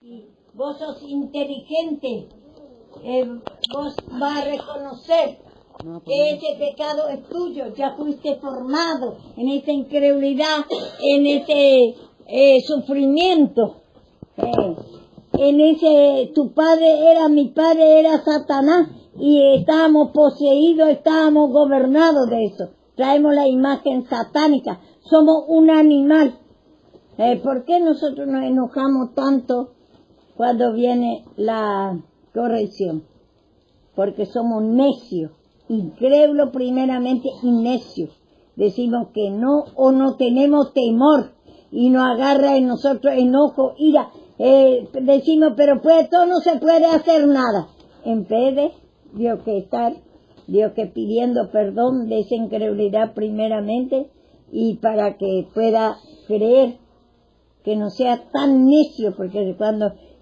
Y vos sos inteligente, vos vas a reconocer que ese pecado es tuyo, ya fuiste formado en esa incredulidad, en ese sufrimiento, en ese, mi padre era Satanás y estábamos poseídos, estábamos gobernados de eso, traemos la imagen satánica, somos un animal. ¿Por qué nosotros nos enojamos tanto cuando viene la corrección? Porque somos necios, incrédulos primeramente y necios. Decimos que no o no tenemos temor y nos agarra en nosotros enojo, ira. Decimos, pero pues esto no se puede hacer nada. En vez de Dios que pidiendo perdón de esa incredulidad primeramente y para que pueda creer, que no sea tan necio, porque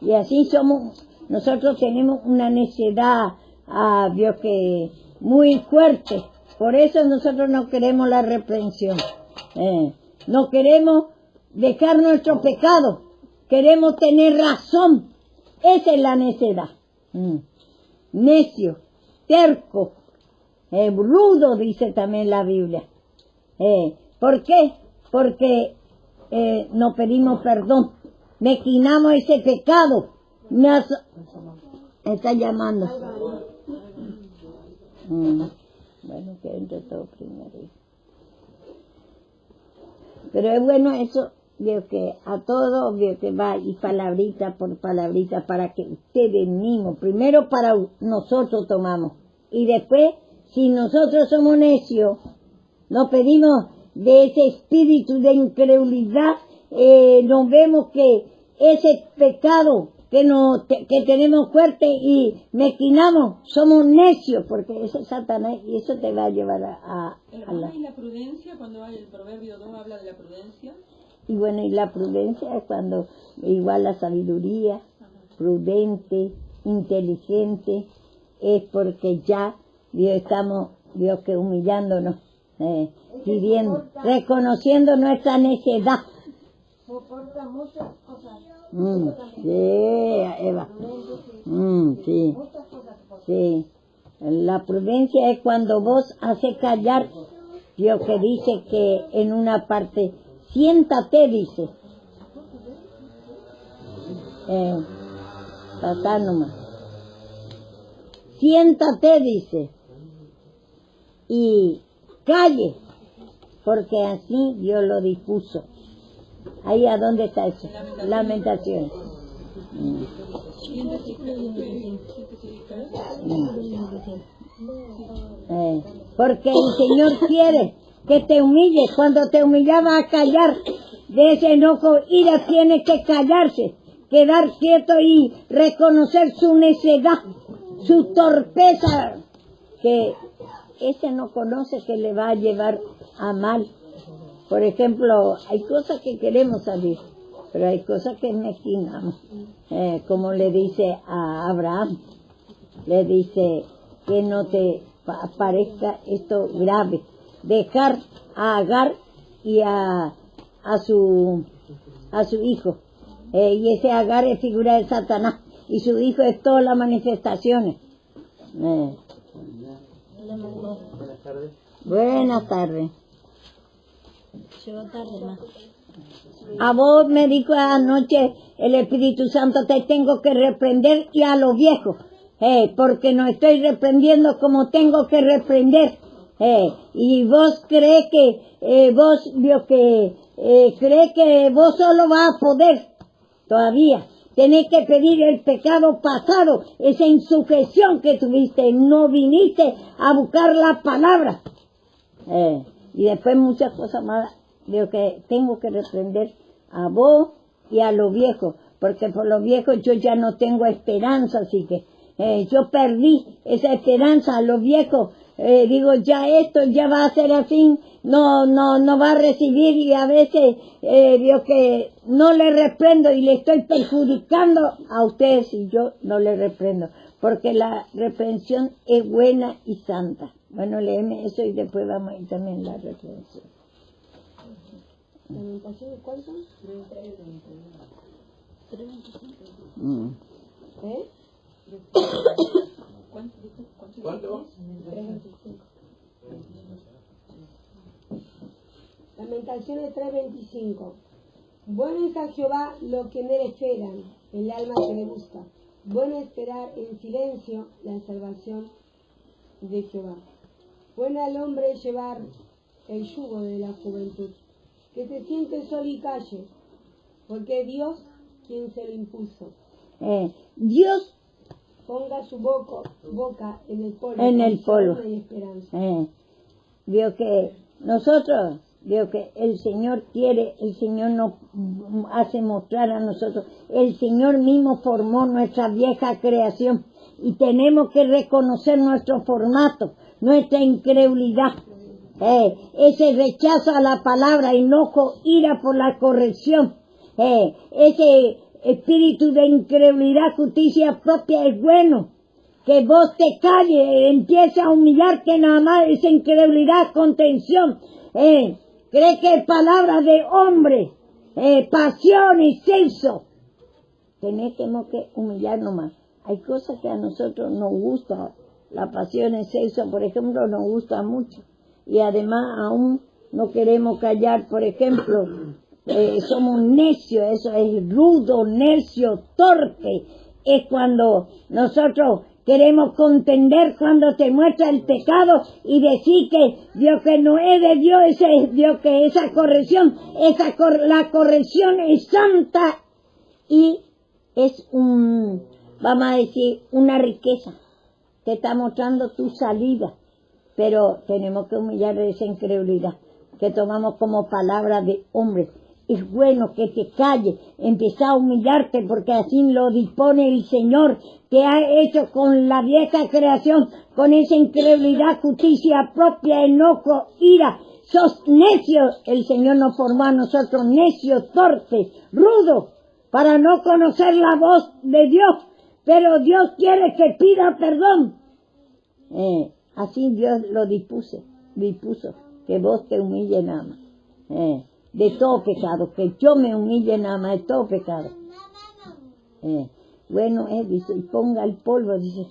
y así somos, nosotros tenemos una necedad a Dios que muy fuerte, por eso nosotros no queremos la reprensión, no queremos dejar nuestro pecado, queremos tener razón, esa es la necedad, necio, terco, rudo, dice también la Biblia. ¿Por qué? Porque no pedimos perdón, mezquinamos ese pecado, me está llamando. Bueno, que entre todo primero. Pero es bueno eso, Dios, que a todos, Dios, que va y palabrita por palabrita para que ustedes mismos, primero para nosotros tomamos, y después, si nosotros somos necios, nos pedimos de ese espíritu de incredulidad, nos vemos que ese pecado que tenemos fuerte y mezquinamos, somos necios, porque ese es Satanás y eso te va a llevar a la... ¿Y la prudencia? Cuando el Proverbio 2 habla de la prudencia. Y bueno, y la prudencia es cuando, igual la sabiduría, prudente, inteligente, es porque ya estamos que humillándonos, pidiendo, reconociendo nuestra necedad. Soporta muchas cosas. Sí, Eva. Sí. Sí. La prudencia es cuando vos haces callar, Dios que dice que en una parte, siéntate, dice. Pasá nomás. Siéntate, dice. Y calle, porque así Dios lo dispuso. Ahí a dónde está eso, Lamentaciones. Porque el Señor quiere que te humilles. Cuando te humillaba a callar de ese enojo, ira, tiene que callarse, quedar quieto y reconocer su necedad, su torpeza, que ese no conoce, que le va a llevar a mal. Por ejemplo, hay cosas que queremos salir, pero hay cosas que mezquinamos. Como le dice a Abraham, le dice que no te parezca esto grave. Dejar a Agar y a su hijo. Y ese Agar es figura de Satanás. Y su hijo es todas las manifestaciones. Buenas tardes. Buenas tardes. A vos me dijo anoche el Espíritu Santo, te tengo que reprender, y a los viejos, porque no estoy reprendiendo como tengo que reprender. Y vos crees que crees que vos solo vas a poder todavía. Tenés que pedir el pecado pasado, esa insujeción que tuviste, no viniste a buscar la palabra. Y después muchas cosas más, digo que tengo que reprender a vos y a los viejos, porque por los viejos yo ya no tengo esperanza, así que yo perdí esa esperanza. A los viejos digo, ya esto ya va a ser así, no va a recibir, y a veces digo que no le reprendo y le estoy perjudicando a ustedes si yo no le reprendo, porque la reprensión es buena y santa. Bueno, léeme eso y después vamos a ir también a la reprensión. ¿Lamentaciones cuántas? 3:25. ¿Cuánto? Lamentaciones 3:25. Bueno es a Jehová lo que en él esperan, el alma que le busca. Bueno esperar en silencio la salvación de Jehová. Bueno al hombre llevar el yugo de la juventud, que se siente solo y calle, porque Dios quien se lo impuso. Dios Ponga su boca en el polvo. En el polvo. No hay esperanza. Vio que nosotros, vio que el Señor quiere, el Señor nos hace mostrar a nosotros, el Señor mismo formó nuestra vieja creación y tenemos que reconocer nuestro formato, nuestra incredulidad, ese rechazo a la palabra, enojo, ira por la corrección, ese espíritu de incredulidad, justicia propia es bueno. Que vos te calles, empiece a humillarte nada más, esa incredulidad, contención. Cree que es palabra de hombre, pasión y sexo. Tenemos que humillarnos más. Hay cosas que a nosotros nos gusta, la pasión y sexo, por ejemplo, nos gusta mucho. Y además aún no queremos callar, por ejemplo, somos necios, eso es rudo, necio, torpe. Es cuando nosotros queremos contender cuando te muestra el pecado y decir que Dios que no es de Dios, Dios que esa corrección, la corrección es santa y es vamos a decir, una riqueza. Te está mostrando tu salida, pero tenemos que humillar esa incredulidad que tomamos como palabra de hombre. Es bueno que te calles, empieza a humillarte porque así lo dispone el Señor, que ha hecho con la vieja creación, con esa incredulidad, justicia propia, enojo, ira. Sos necios, el Señor nos formó a nosotros necios, torpes, rudos, para no conocer la voz de Dios, pero Dios quiere que pida perdón. Así Dios lo dispuso, que vos te humilles nada más. De todo pecado, que yo me humille nada más de todo pecado. Bueno, dice, y ponga el polvo, dice,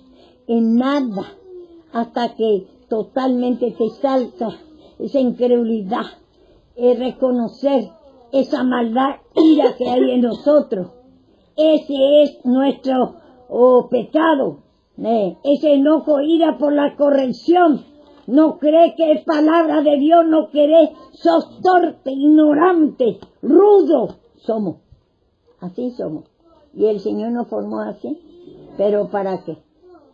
en nada, hasta que totalmente te salta esa incredulidad, reconocer esa maldad, ira que hay en nosotros. Ese es nuestro pecado, ese enojo, ira por la corrección. No cree que es palabra de Dios, no querés, sos torpe, ignorante, rudo. Somos, así somos. Y el Señor nos formó así. ¿Pero para qué?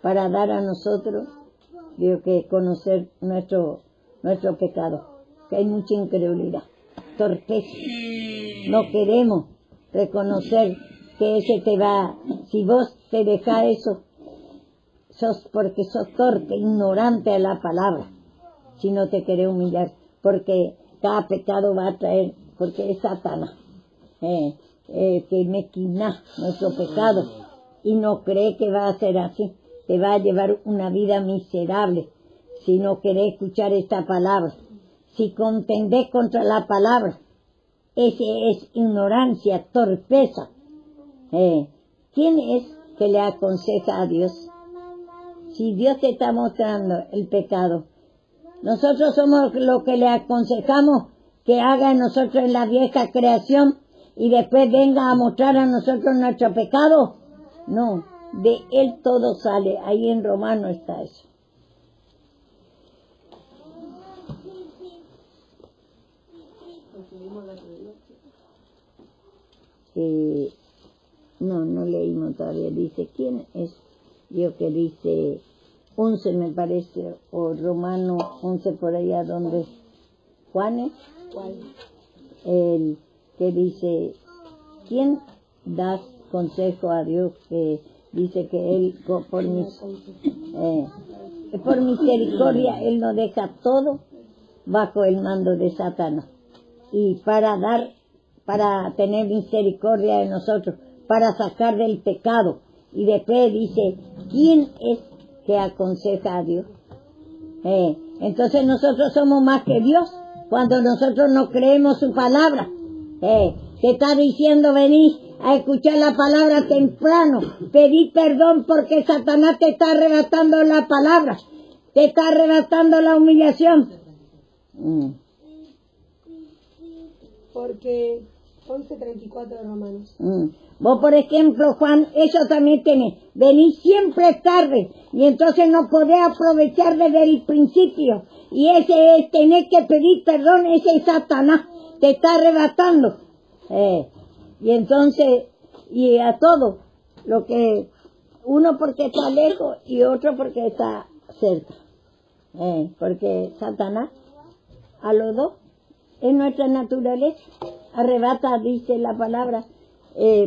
Para dar a nosotros, digo, que conocer nuestro pecado, que hay mucha incredulidad, torpeza. No queremos reconocer que ese te va, si vos te dejás eso, porque sos torpe, ignorante a la palabra, si no te querés humillar, porque cada pecado va a traer, porque es Satanás, que mequina nuestro pecado, y no cree que va a ser así, te va a llevar una vida miserable, si no querés escuchar esta palabra, si contendés contra la palabra, ese es ignorancia, torpeza. ¿Quién es que le aconseja a Dios? Si Dios te está mostrando el pecado, nosotros somos los que le aconsejamos que haga en nosotros en la vieja creación y después venga a mostrar a nosotros nuestro pecado. No, de Él todo sale. Ahí en Romano está eso. No leímos todavía. Dice, ¿quién es? Yo que dice 11 me parece, o Romano 11 por allá donde Juanes, el que dice, ¿quién da consejo a Dios? Que dice que Él por misericordia Él nos deja todo bajo el mando de Satanás, y para tener misericordia de nosotros, para sacar del pecado. Y después dice, ¿quién es que aconseja a Dios? Entonces nosotros somos más que Dios cuando nosotros no creemos su palabra. Te está diciendo venir a escuchar la palabra temprano. Pedí perdón porque Satanás te está arrebatando la palabra. Te está arrebatando la humillación. Porque 11:34 de Romanos. Vos, por ejemplo, Juan, eso también tenés. Venís siempre tarde y entonces no podés aprovechar desde el principio. Y ese es tener que pedir perdón, ese es Satanás. Te está arrebatando. Y entonces, y a todo, lo que uno porque está lejos y otro porque está cerca. Porque Satanás, a los dos, es nuestra naturaleza. Arrebata, dice la palabra.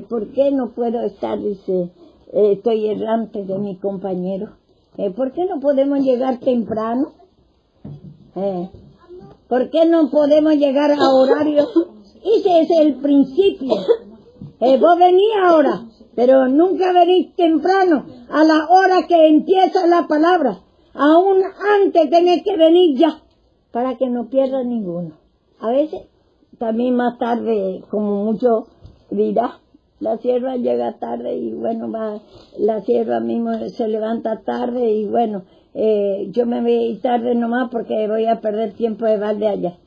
¿Por qué no puedo estar, dice, estoy errante de mi compañero? ¿Por qué no podemos llegar temprano? ¿Por qué no podemos llegar a horario? Ese es el principio. Vos venís ahora, pero nunca venís temprano, a la hora que empieza la palabra. Aún antes tenés que venir ya, para que no pierdas ninguno. A veces, también más tarde, como mucho dirá, la sierva llega tarde y bueno, la sierva mismo se levanta tarde y bueno, yo me voy a ir tarde nomás porque voy a perder tiempo de balde allá.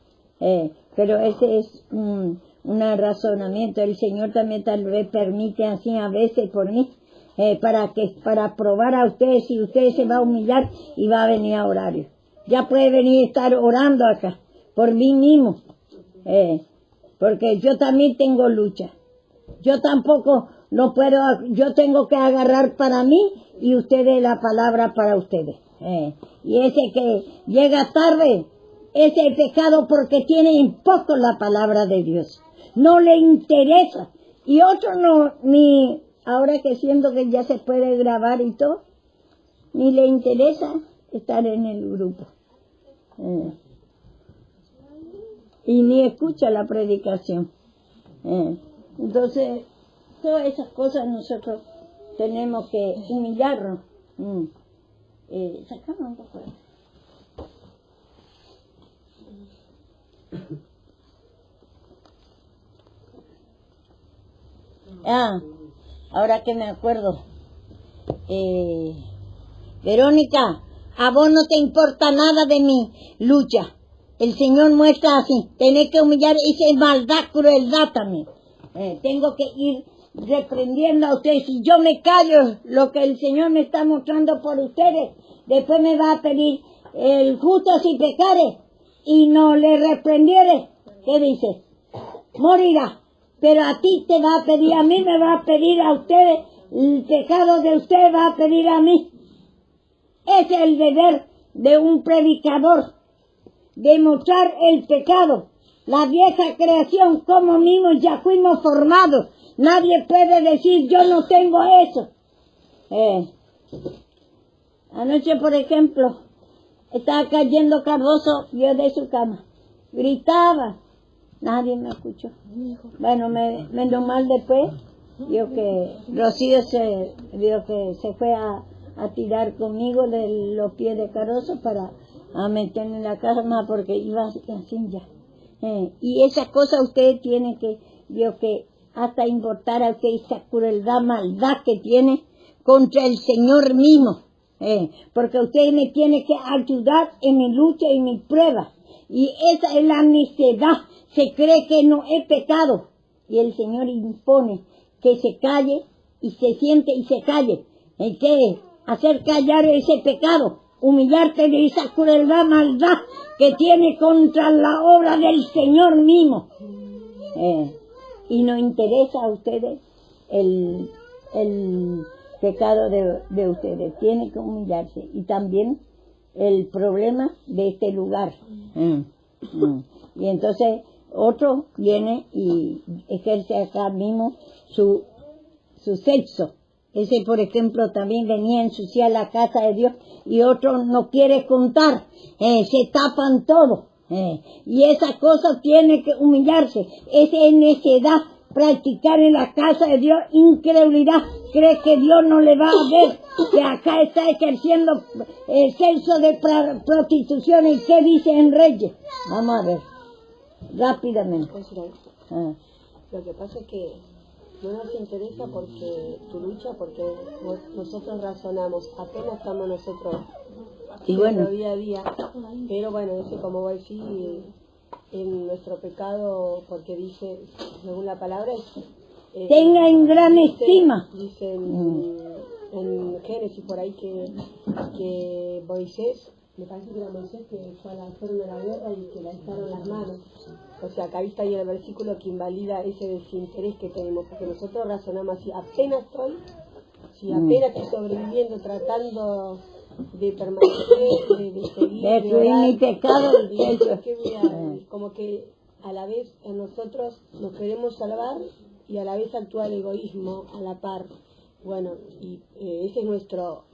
Pero ese es un razonamiento. El Señor también tal vez permite así a veces por mí, para probar a ustedes si ustedes se va a humillar y va a venir a horario. Ya puede venir a estar orando acá, por mí mismo, porque yo también tengo lucha. Yo tampoco no puedo, yo tengo que agarrar para mí y ustedes la palabra para ustedes. Y ese que llega tarde, ese es pecado porque tiene en poco la palabra de Dios. No le interesa. Y otro no, ni, ahora que siento que ya se puede grabar y todo, ni le interesa estar en el grupo. Y ni escucha la predicación. Entonces, todas esas cosas nosotros tenemos que humillarnos. Sacamos un poco de... Ahora que me acuerdo, Verónica, a vos no te importa nada de mi lucha. El Señor muestra así, tenés que humillar esa maldad, crueldad también. Tengo que ir reprendiendo a ustedes. Si yo me callo lo que el Señor me está mostrando por ustedes, después me va a pedir el justo si pecare y no le reprendiere. ¿Qué dice? Morirá. Pero a ti te va a pedir, a mí me va a pedir a ustedes, el pecado de ustedes va a pedir a mí. Es el deber de un predicador, demostrar el pecado, la vieja creación, como mismos ya fuimos formados. Nadie puede decir, yo no tengo eso. Anoche, por ejemplo, estaba cayendo Cardoso, yo de su cama, gritaba. Nadie me escuchó. Bueno, menos mal después, vio que Rocío se fue a tirar conmigo de los pies de Caroso para meterme en la cama porque iba así ya. Y esas cosas ustedes tienen que, vio que hasta importar a usted esa crueldad, maldad que tiene contra el Señor mismo. Porque ustedes me tienen que ayudar en mi lucha y mi prueba. Y esa es la necedad. Se cree que no es pecado. Y el Señor impone que se calle y se siente y se calle. Hay que hacer callar ese pecado. Humillarte de esa crueldad, maldad que tiene contra la obra del Señor mismo. Y no interesa a ustedes el pecado de ustedes. Tiene que humillarse. Y también el problema de este lugar. Y entonces otro viene y ejerce acá mismo su sexo. Ese, por ejemplo, también venía a ensuciar la casa de Dios y otro no quiere contar, se tapan todo. Y esa cosa tiene que humillarse. Esa es necedad, practicar en la casa de Dios incredulidad. Cree que Dios no le va a ver, que acá está ejerciendo el sexo de prostitución. ¿Y qué dice en Reyes? Vamos a ver, rápidamente. Lo que pasa es que no nos interesa porque tu lucha, porque nosotros razonamos, apenas estamos nosotros Y bueno, día a día, pero bueno, eso como voy a decir, en nuestro pecado, porque dice, según la palabra, tenga en gran estima. Dice en Génesis por ahí que Moisés, me parece que era Moisés que fue a lanzar una la guerra y que le alzaron las manos. O sea, que ahí está ahí el versículo que invalida ese desinterés que tenemos, porque nosotros razonamos así, apenas estoy sobreviviendo, tratando de permanecer, de seguir, Destruir mi pecado, como que a la vez a nosotros nos queremos salvar y a la vez actúa el egoísmo a la par. Bueno, y ese es nuestro,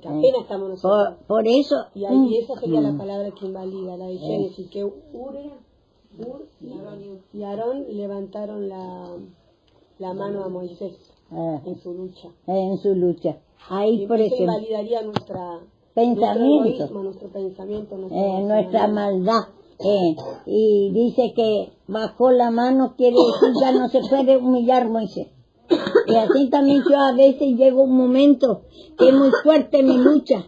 que apenas estamos nosotros. Por eso. Y ahí esa sería la palabra que invalida, la de Génesis, que Ur y Aarón levantaron la mano a Moisés en su lucha. En su lucha. Ahí, Y por eso ejemplo, invalidaría nuestro pensamiento, nuestra maldad. Y dice que bajó la mano, quiere decir ya no se puede humillar Moisés. Y así también yo a veces llego un momento que es muy fuerte mi lucha.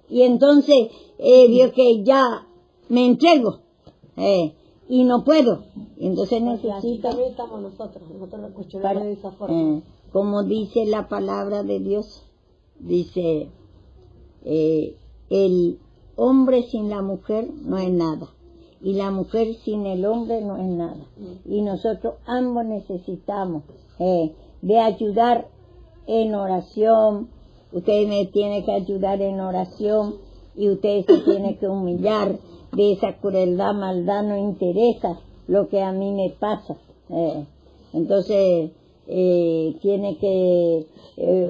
Y entonces digo que ya me entrego. Y no puedo. Y entonces necesito. Así también estamos nosotros lo cuestionamos de esa forma. Como dice la palabra de Dios, dice, el hombre sin la mujer no es nada. Y la mujer sin el hombre no es nada. Y nosotros ambos necesitamos de ayudar en oración. Ustedes me tienen que ayudar en oración y ustedes se tienen que humillar. De esa crueldad, maldad no interesa lo que a mí me pasa. Entonces tiene que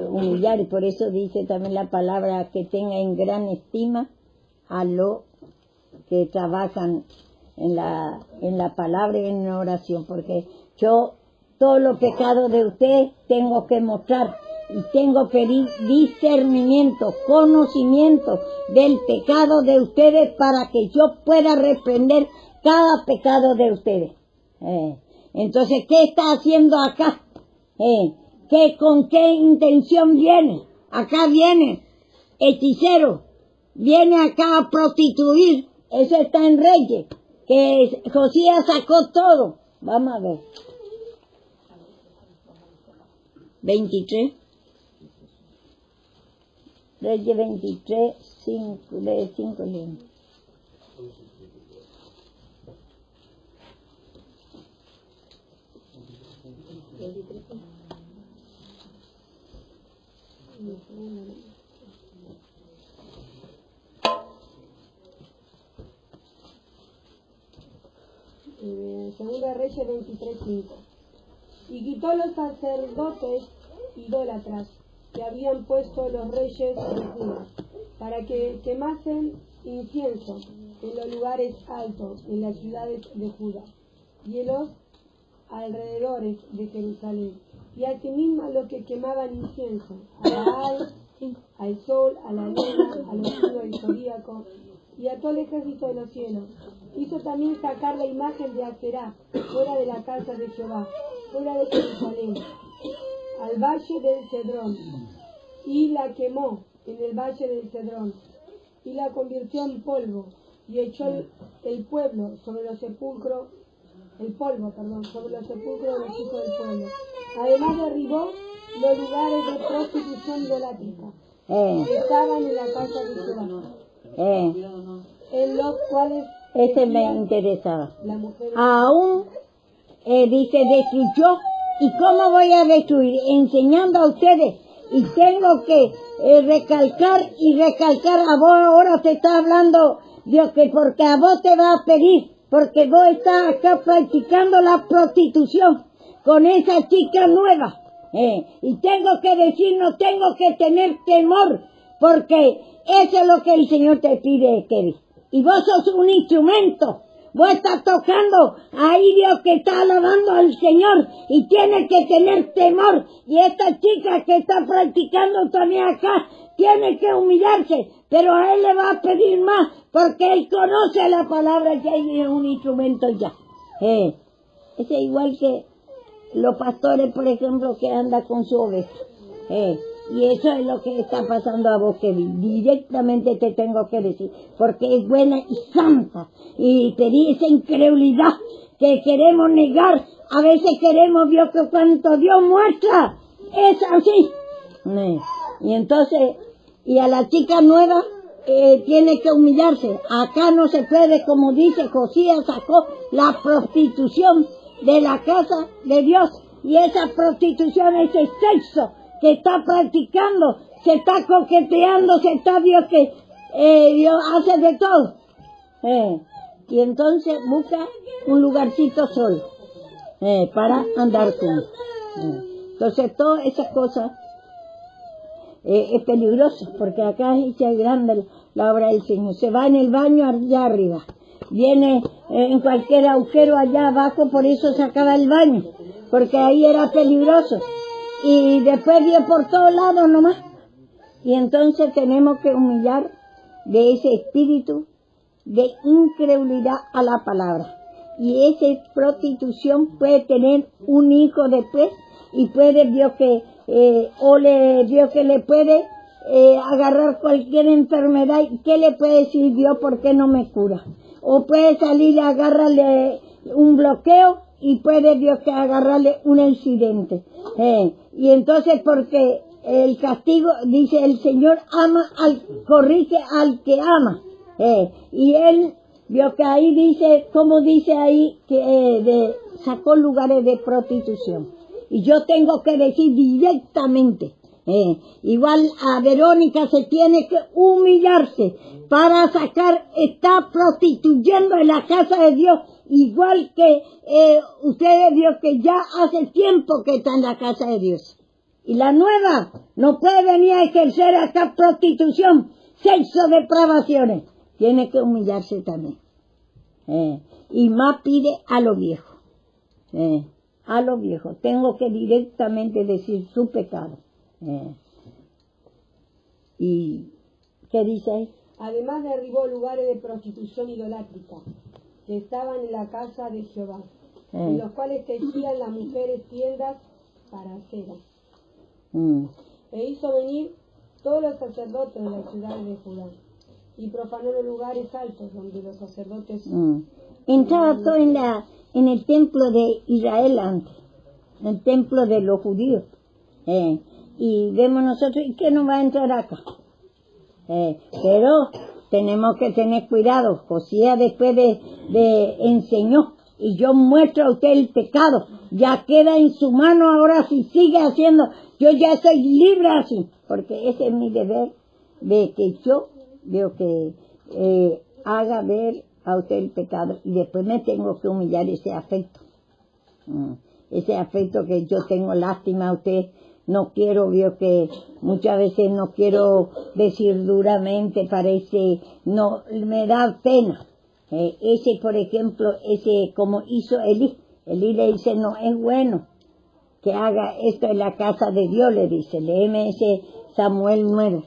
humillar, y por eso dice también la palabra que tenga en gran estima a los que trabajan en la palabra y en la oración, porque yo todos los pecados de ustedes tengo que mostrar y tengo que pedir discernimiento, conocimiento del pecado de ustedes para que yo pueda reprender cada pecado de ustedes. Entonces, ¿qué está haciendo acá? ¿Con qué intención viene? Acá viene hechicero, viene acá a prostituir. Eso está en Reyes, que Josías sacó todo. Vamos a ver. 23. Reyes 23, 5 líneas. Segunda Reyes 23:5. Y quitó los sacerdotes idólatras que habían puesto los reyes de Judá, para que quemasen incienso en los lugares altos, en las ciudades de Judá, y en los alrededores de Jerusalén, y asimismo a los que quemaban incienso, a Baal, al sol, a la luna, a los signos del zodíaco, y a todo el ejército de los cielos. Hizo también sacar la imagen de Aserá fuera de la casa de Jehová, fuera de Jerusalén, al valle del Cedrón, y la quemó en el valle del Cedrón, y la convirtió en polvo, y echó el polvo sobre los sepulcros de los hijos del pueblo. Además derribó los lugares de prostitución idolátrica que estaban en la casa de Jehová, en los cuales me interesaba. La mujer aún dice destruyó. ¿Y cómo voy a destruir? Enseñando a ustedes. Y tengo que recalcar a vos ahora te está hablando Dios, que porque a vos te va a pedir, porque vos estás acá practicando la prostitución con esa chica nueva. Y tengo que decir, no tengo que tener temor, porque eso es lo que el Señor te pide, Kevin. Y vos sos un instrumento. Vos estás tocando, ahí Dios que está alabando al Señor y tiene que tener temor. Y esta chica que está practicando también acá tiene que humillarse, pero a él le va a pedir más porque él conoce la palabra que hay en un instrumento ya. Es igual que los pastores, por ejemplo, que andan con su oveja. Y eso es lo que está pasando a vos, Kevin. Directamente te tengo que decir, porque es buena y santa. Y pedí esa incredulidad que queremos negar. A veces queremos ver que cuanto Dios muestra, es así. Y entonces, y a la chica nueva, tiene que humillarse. Acá no se puede, como dice Josías, sacó la prostitución de la casa de Dios. Y esa prostitución, ese sexo que está practicando, se está coqueteando, se está viendo que Dios hace de todo. Y entonces busca un lugarcito solo para andar con. Entonces todas esas cosas es peligroso, porque acá es grande la obra del Señor. Se va en el baño allá arriba, viene en cualquier agujero allá abajo, por eso se acaba el baño, porque ahí era peligroso. Y después vio por todos lados nomás. Y entonces tenemos que humillar de ese espíritu de incredulidad a la palabra. Y esa prostitución puede tener un hijo después, y puede, vio que le puede agarrar cualquier enfermedad. ¿Y qué le puede decir Dios? ¿Por qué no me cura? O puede salir a agarrarle un bloqueo, y puede Dios que agarrarle un accidente. Y entonces, porque el castigo, dice el Señor, corrige al que ama. Y él vio que ahí dice, como dice ahí, que sacó lugares de prostitución. Y yo tengo que decir directamente, igual a Verónica se tiene que humillarse para sacar, está prostituyendo en la casa de Dios, igual que ustedes vio que ya hace tiempo que está en la casa de Dios. Y la nueva no puede venir a ejercer acá prostitución, sexo, depravaciones. Tiene que humillarse también. Y más pide a lo viejo. A lo viejo. Tengo que directamente decir su pecado. ¿Y qué dice ahí? Además derribó lugares de prostitución idolátrica que estaban en la casa de Jehová, en los cuales tejían las mujeres tiendas para cera. E hizo venir todos los sacerdotes de las ciudades de Judá, y profanó los lugares altos donde los sacerdotes... Entraba todo en el templo de Israel antes, el templo de los judíos. Y vemos nosotros, ¿y qué nos va a entrar acá? Pero tenemos que tener cuidado. Josías después de enseñó, y yo muestro a usted el pecado, ya queda en su mano. Ahora si sigue haciendo, yo ya soy libre así, porque ese es mi deber, de que yo veo que haga ver a usted el pecado, y después me tengo que humillar ese afecto. Ese afecto que yo tengo lástima a usted. No quiero, veo que muchas veces no quiero decir duramente, parece, no, me da pena. Ese, por ejemplo, ese como hizo Elí le dice, no es bueno que haga esto en la casa de Dios, le dice, léeme ese Samuel 9.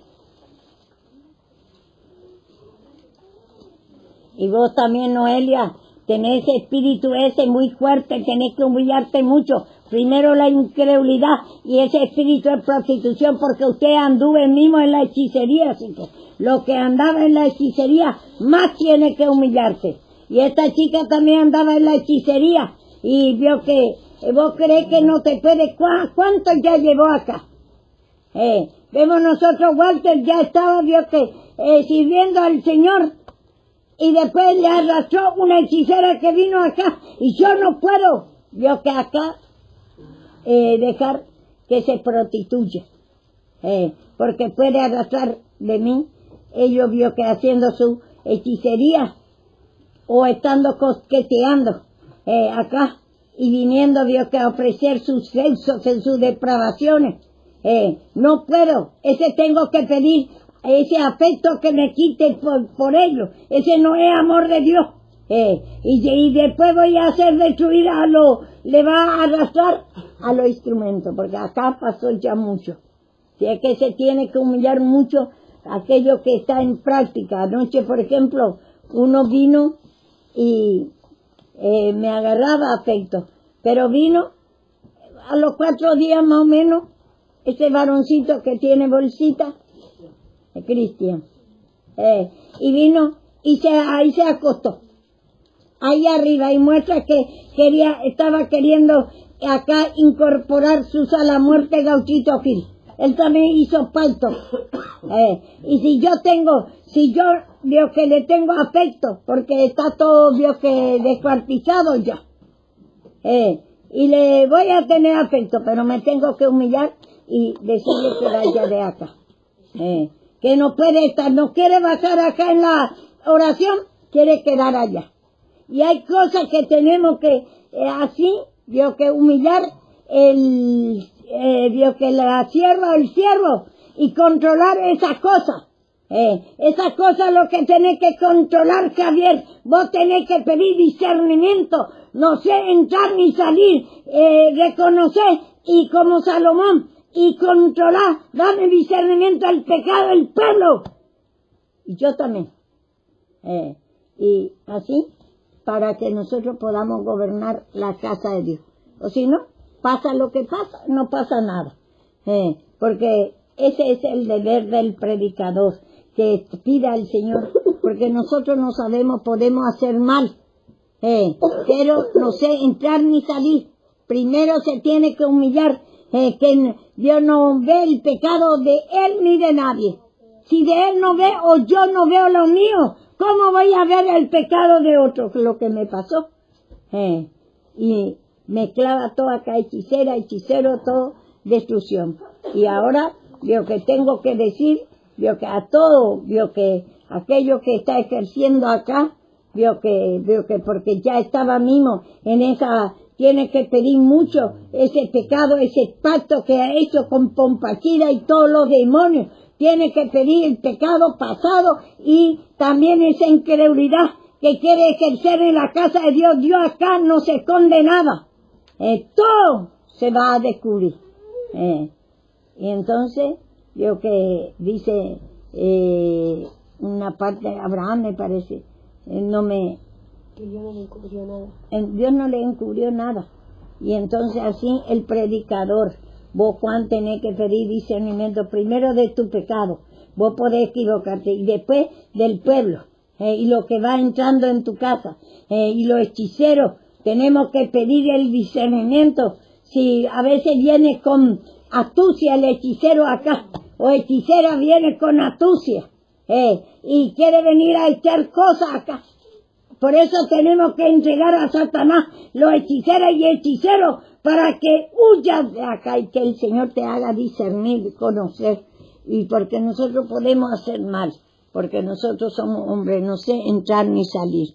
Y vos también, Noelia, tenés ese espíritu ese muy fuerte, tenés que humillarte mucho. Primero la incredulidad y ese espíritu de prostitución, porque usted anduvo mismo en la hechicería, así que lo que andaba en la hechicería más tiene que humillarse. Y esta chica también andaba en la hechicería y vio que vos crees que no te puede. ¿Cuánto ya llevó acá? Vemos nosotros, Walter ya estaba, vio que sirviendo al Señor, y después le arrastró una hechicera que vino acá, y yo no puedo, vio que acá dejar que se prostituya, porque puede arrastrar de mí. Ellos vio que haciendo su hechicería o estando coqueteando acá y viniendo, vio que a ofrecer sus sexos en sus depravaciones. No puedo, ese tengo que pedir, ese afecto que me quite por ellos. Ese no es amor de Dios. Y después voy a hacer destruir le va a arrastrar a los instrumentos, porque acá pasó ya mucho. Si es que se tiene que humillar mucho aquello que está en práctica. Anoche, por ejemplo, uno vino y me agarraba afecto, pero vino a los 4 días más o menos, ese varoncito que tiene bolsita, Cristian, y vino y ahí se acostó, ahí arriba, y muestra que estaba queriendo acá incorporar sus a la muerte Gauchito Gil. Él también hizo pacto. Y si yo veo que le tengo afecto, porque está todo, veo que descuartizado ya. Y le voy a tener afecto, pero me tengo que humillar y decirle que vaya de acá. Que no puede estar, no quiere bajar acá en la oración, quiere quedar allá. Y hay cosas que tenemos que, así, veo que humillar veo que la sierva, el siervo, y controlar esas cosas. Esas cosas lo que tenés que controlar, Javier. Vos tenés que pedir discernimiento. No sé entrar ni salir. Reconocer, y como Salomón, y controlar. Dame discernimiento al pecado del pueblo. Y yo también. Y así, para que nosotros podamos gobernar la casa de Dios. O si no, pasa lo que pasa, no pasa nada. Porque ese es el deber del predicador, que pida al Señor, porque nosotros no sabemos, podemos hacer mal, pero no sé entrar ni salir. Primero se tiene que humillar, que Dios no ve el pecado de él ni de nadie. Si de él no ve, o yo no veo lo mío, ¿cómo voy a ver el pecado de otro? Lo que me pasó. Y mezclaba todo acá, hechicero, todo, destrucción. Y ahora, veo que tengo que decir, veo que a todo, veo que aquello que está ejerciendo acá, veo que porque ya estaba mismo en esa, tiene que pedir mucho ese pecado, ese pacto que ha hecho con Pompachira y todos los demonios, tiene que pedir el pecado pasado y también esa incredulidad que quiere ejercer en la casa de Dios. Dios acá no se esconde nada. Todo se va a descubrir. Y entonces, yo que dice una parte de Abraham, me parece, Que Dios no le encubrió nada. Dios no le encubrió nada. Y entonces así el predicador, vos Juan tenés que pedir discernimiento primero de tu pecado. Vos podés equivocarte, y después del pueblo, y lo que va entrando en tu casa, y los hechiceros, tenemos que pedir el discernimiento. Si a veces viene con astucia el hechicero acá, o hechicera viene con astucia, y quiere venir a echar cosas acá. Por eso tenemos que entregar a Satanás los hechiceros y hechiceros para que huyas de acá y que el Señor te haga discernir, conocer. Y porque nosotros podemos hacer mal, porque nosotros somos hombres, no sé entrar ni salir.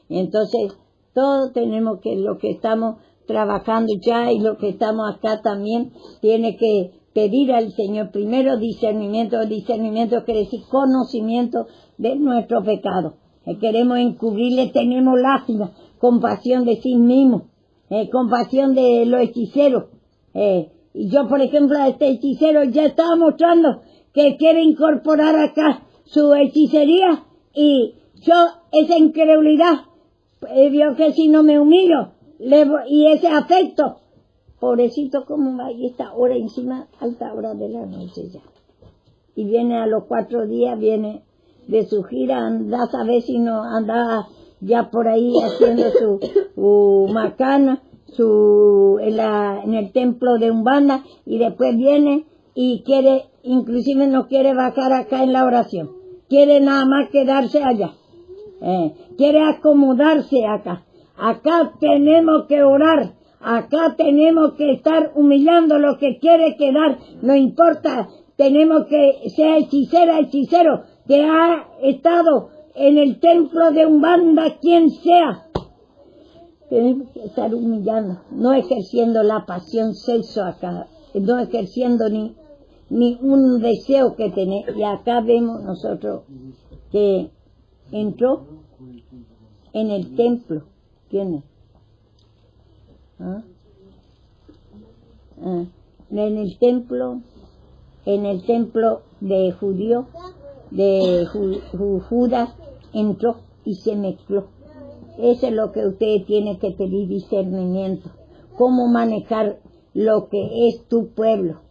Entonces, todos tenemos que, lo que estamos trabajando ya y lo que estamos acá también, tiene que pedir al Señor primero discernimiento. Discernimiento quiere decir conocimiento de nuestro pecado. Queremos encubrirle, tenemos lástima, compasión de sí mismo, compasión de los hechiceros. Y yo, por ejemplo, a este hechicero ya estaba mostrando que quiere incorporar acá su hechicería, y yo, esa incredulidad, vio que si no me humillo, y ese afecto, pobrecito, ¿cómo va? Y esta hora encima, alta hora de la noche ya. Y viene a los 4 días, viene de su gira, anda a saber si no andaba ya por ahí haciendo su macana, en el templo de Umbanda, y después viene y quiere, inclusive no quiere bajar acá en la oración, quiere nada más quedarse allá, quiere acomodarse acá. Acá tenemos que orar, acá tenemos que estar humillando lo que quiere quedar, no importa, tenemos que ser hechicero, que ha estado en el templo de Umbanda, quien sea. Tenemos que estar humillando, no ejerciendo la pasión sexo acá, no ejerciendo ni un deseo que tener. Y acá vemos nosotros que entró en el templo. ¿Quién es? En el templo de judío, de Judas, entró y se mezcló. Eso es lo que usted tiene que pedir discernimiento. Cómo manejar lo que es tu pueblo.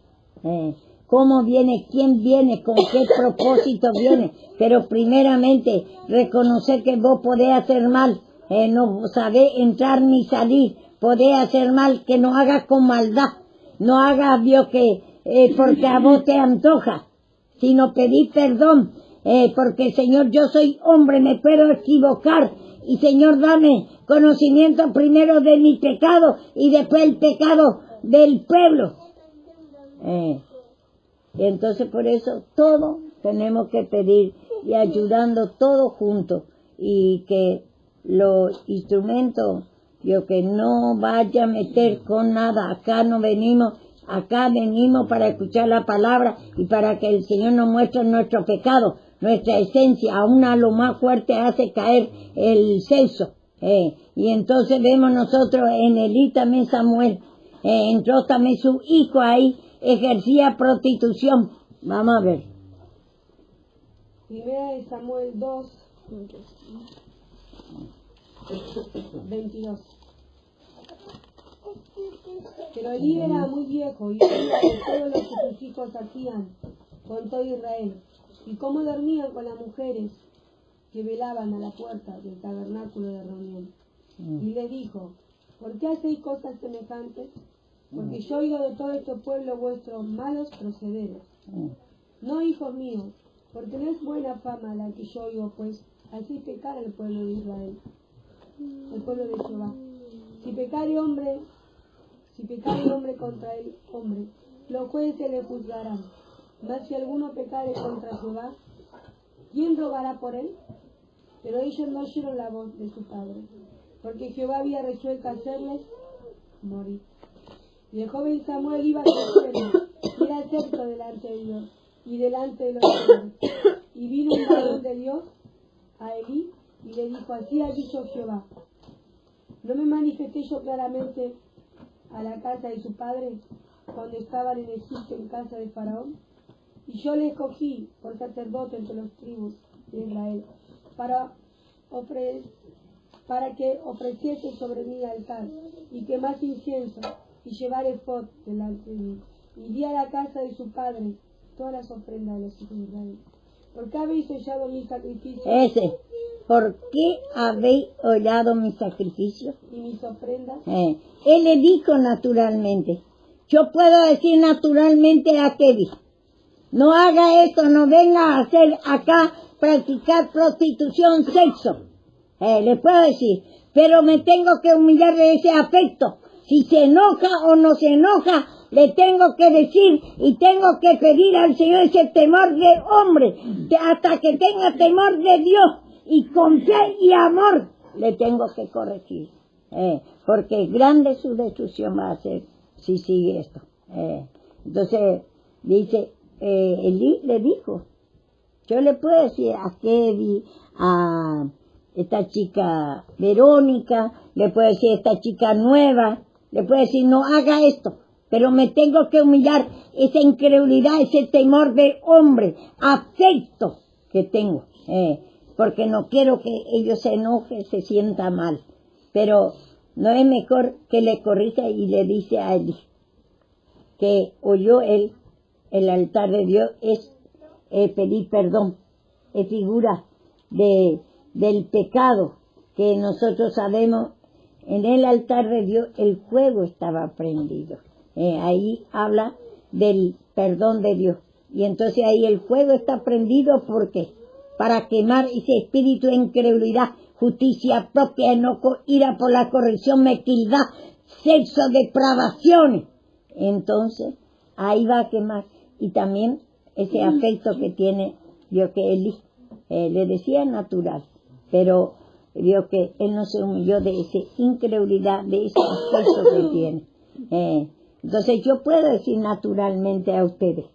Cómo viene, quién viene, con qué propósito viene. Pero primeramente, reconocer que vos podés hacer mal. No sabés entrar ni salir. Podés hacer mal, que no hagas con maldad. No hagas, Dios, que porque a vos te antoja, sino pedir perdón. Porque, Señor, yo soy hombre, me puedo equivocar. Y, Señor, dame conocimiento primero de mi pecado y después el pecado del pueblo. Y entonces por eso todo tenemos que pedir y ayudando todos juntos. Y que los instrumentos, yo que no vaya a meter con nada. Acá venimos para escuchar la palabra y para que el Señor nos muestre nuestro pecado, nuestra esencia. Aún a lo más fuerte hace caer el sexo. Y entonces vemos nosotros en Elí también Samuel, entró también su hijo ahí, ejercía prostitución. Vamos a ver. Primera de Samuel 2, 22. Pero Elí era muy viejo y veía de todo lo que sus hijos hacían con todo Israel, y cómo dormían con las mujeres que velaban a la puerta del tabernáculo de reunión. Y les dijo: ¿por qué hacéis cosas semejantes? Porque yo oigo de todo este pueblo vuestros malos procederes. No, hijos míos, porque no es buena fama la que yo oigo, pues así pecar el pueblo de Israel, el pueblo de Jehová. Si pecare hombre contra el hombre, los jueces le juzgarán. Mas si alguno pecare contra Jehová, ¿quién rogará por él? Pero ellos no oyeron la voz de su padre, porque Jehová había resuelto hacerles morir. Y el joven Samuel iba creciendo, y era acepto delante de Dios y delante de los hombres. Y vino un varón de Dios a Elí y le dijo: así ha dicho Jehová, ¿no me manifesté yo claramente a la casa de su padre cuando estaban en Egipto en casa de Faraón? Y yo le escogí por sacerdote entre los tribus de Israel para que ofreciese sobre mí altar y quemase incienso y llevar ephod delante de mí. Y di a la casa de su padre todas las ofrendas de los hijos de Israel. ¿Por qué habéis hollado mi sacrificio? ¿Por qué habéis hollado mi sacrificio? ¿Y mis ofrendas? Él le dijo naturalmente. Yo puedo decir naturalmente a Kevin: no haga esto, no venga a hacer acá, practicar prostitución, sexo. Le puedo decir, pero me tengo que humillar de ese afecto. Si se enoja o no se enoja, le tengo que decir y tengo que pedir al Señor ese temor de hombre, hasta que tenga temor de Dios y con fe y amor le tengo que corregir. Porque grande su destrucción va a ser si sigue esto. Entonces dice, Elí le dijo, yo le puedo decir a Kevin, a esta chica Verónica, le puedo decir a esta chica nueva, le puedo decir no haga esto, pero me tengo que humillar esa incredulidad, ese temor de hombre, afecto que tengo, porque no quiero que ellos se enojen, se sientan mal, pero no es mejor que le corrija y le dice a él que oyó él, el altar de Dios es pedir perdón, es figura del pecado que nosotros sabemos. En el altar de Dios el fuego estaba prendido, ahí habla del perdón de Dios, y entonces ahí el fuego está prendido porque para quemar ese espíritu de incredulidad, justicia propia, enojo, ira por la corrección, mezquindad, sexo, depravaciones. Entonces ahí va a quemar, y también ese afecto que tiene Dios, que él le decía natural, pero Dios que él no se humilló de esa incredulidad, de ese afecto que tiene. Entonces yo puedo decir naturalmente a ustedes,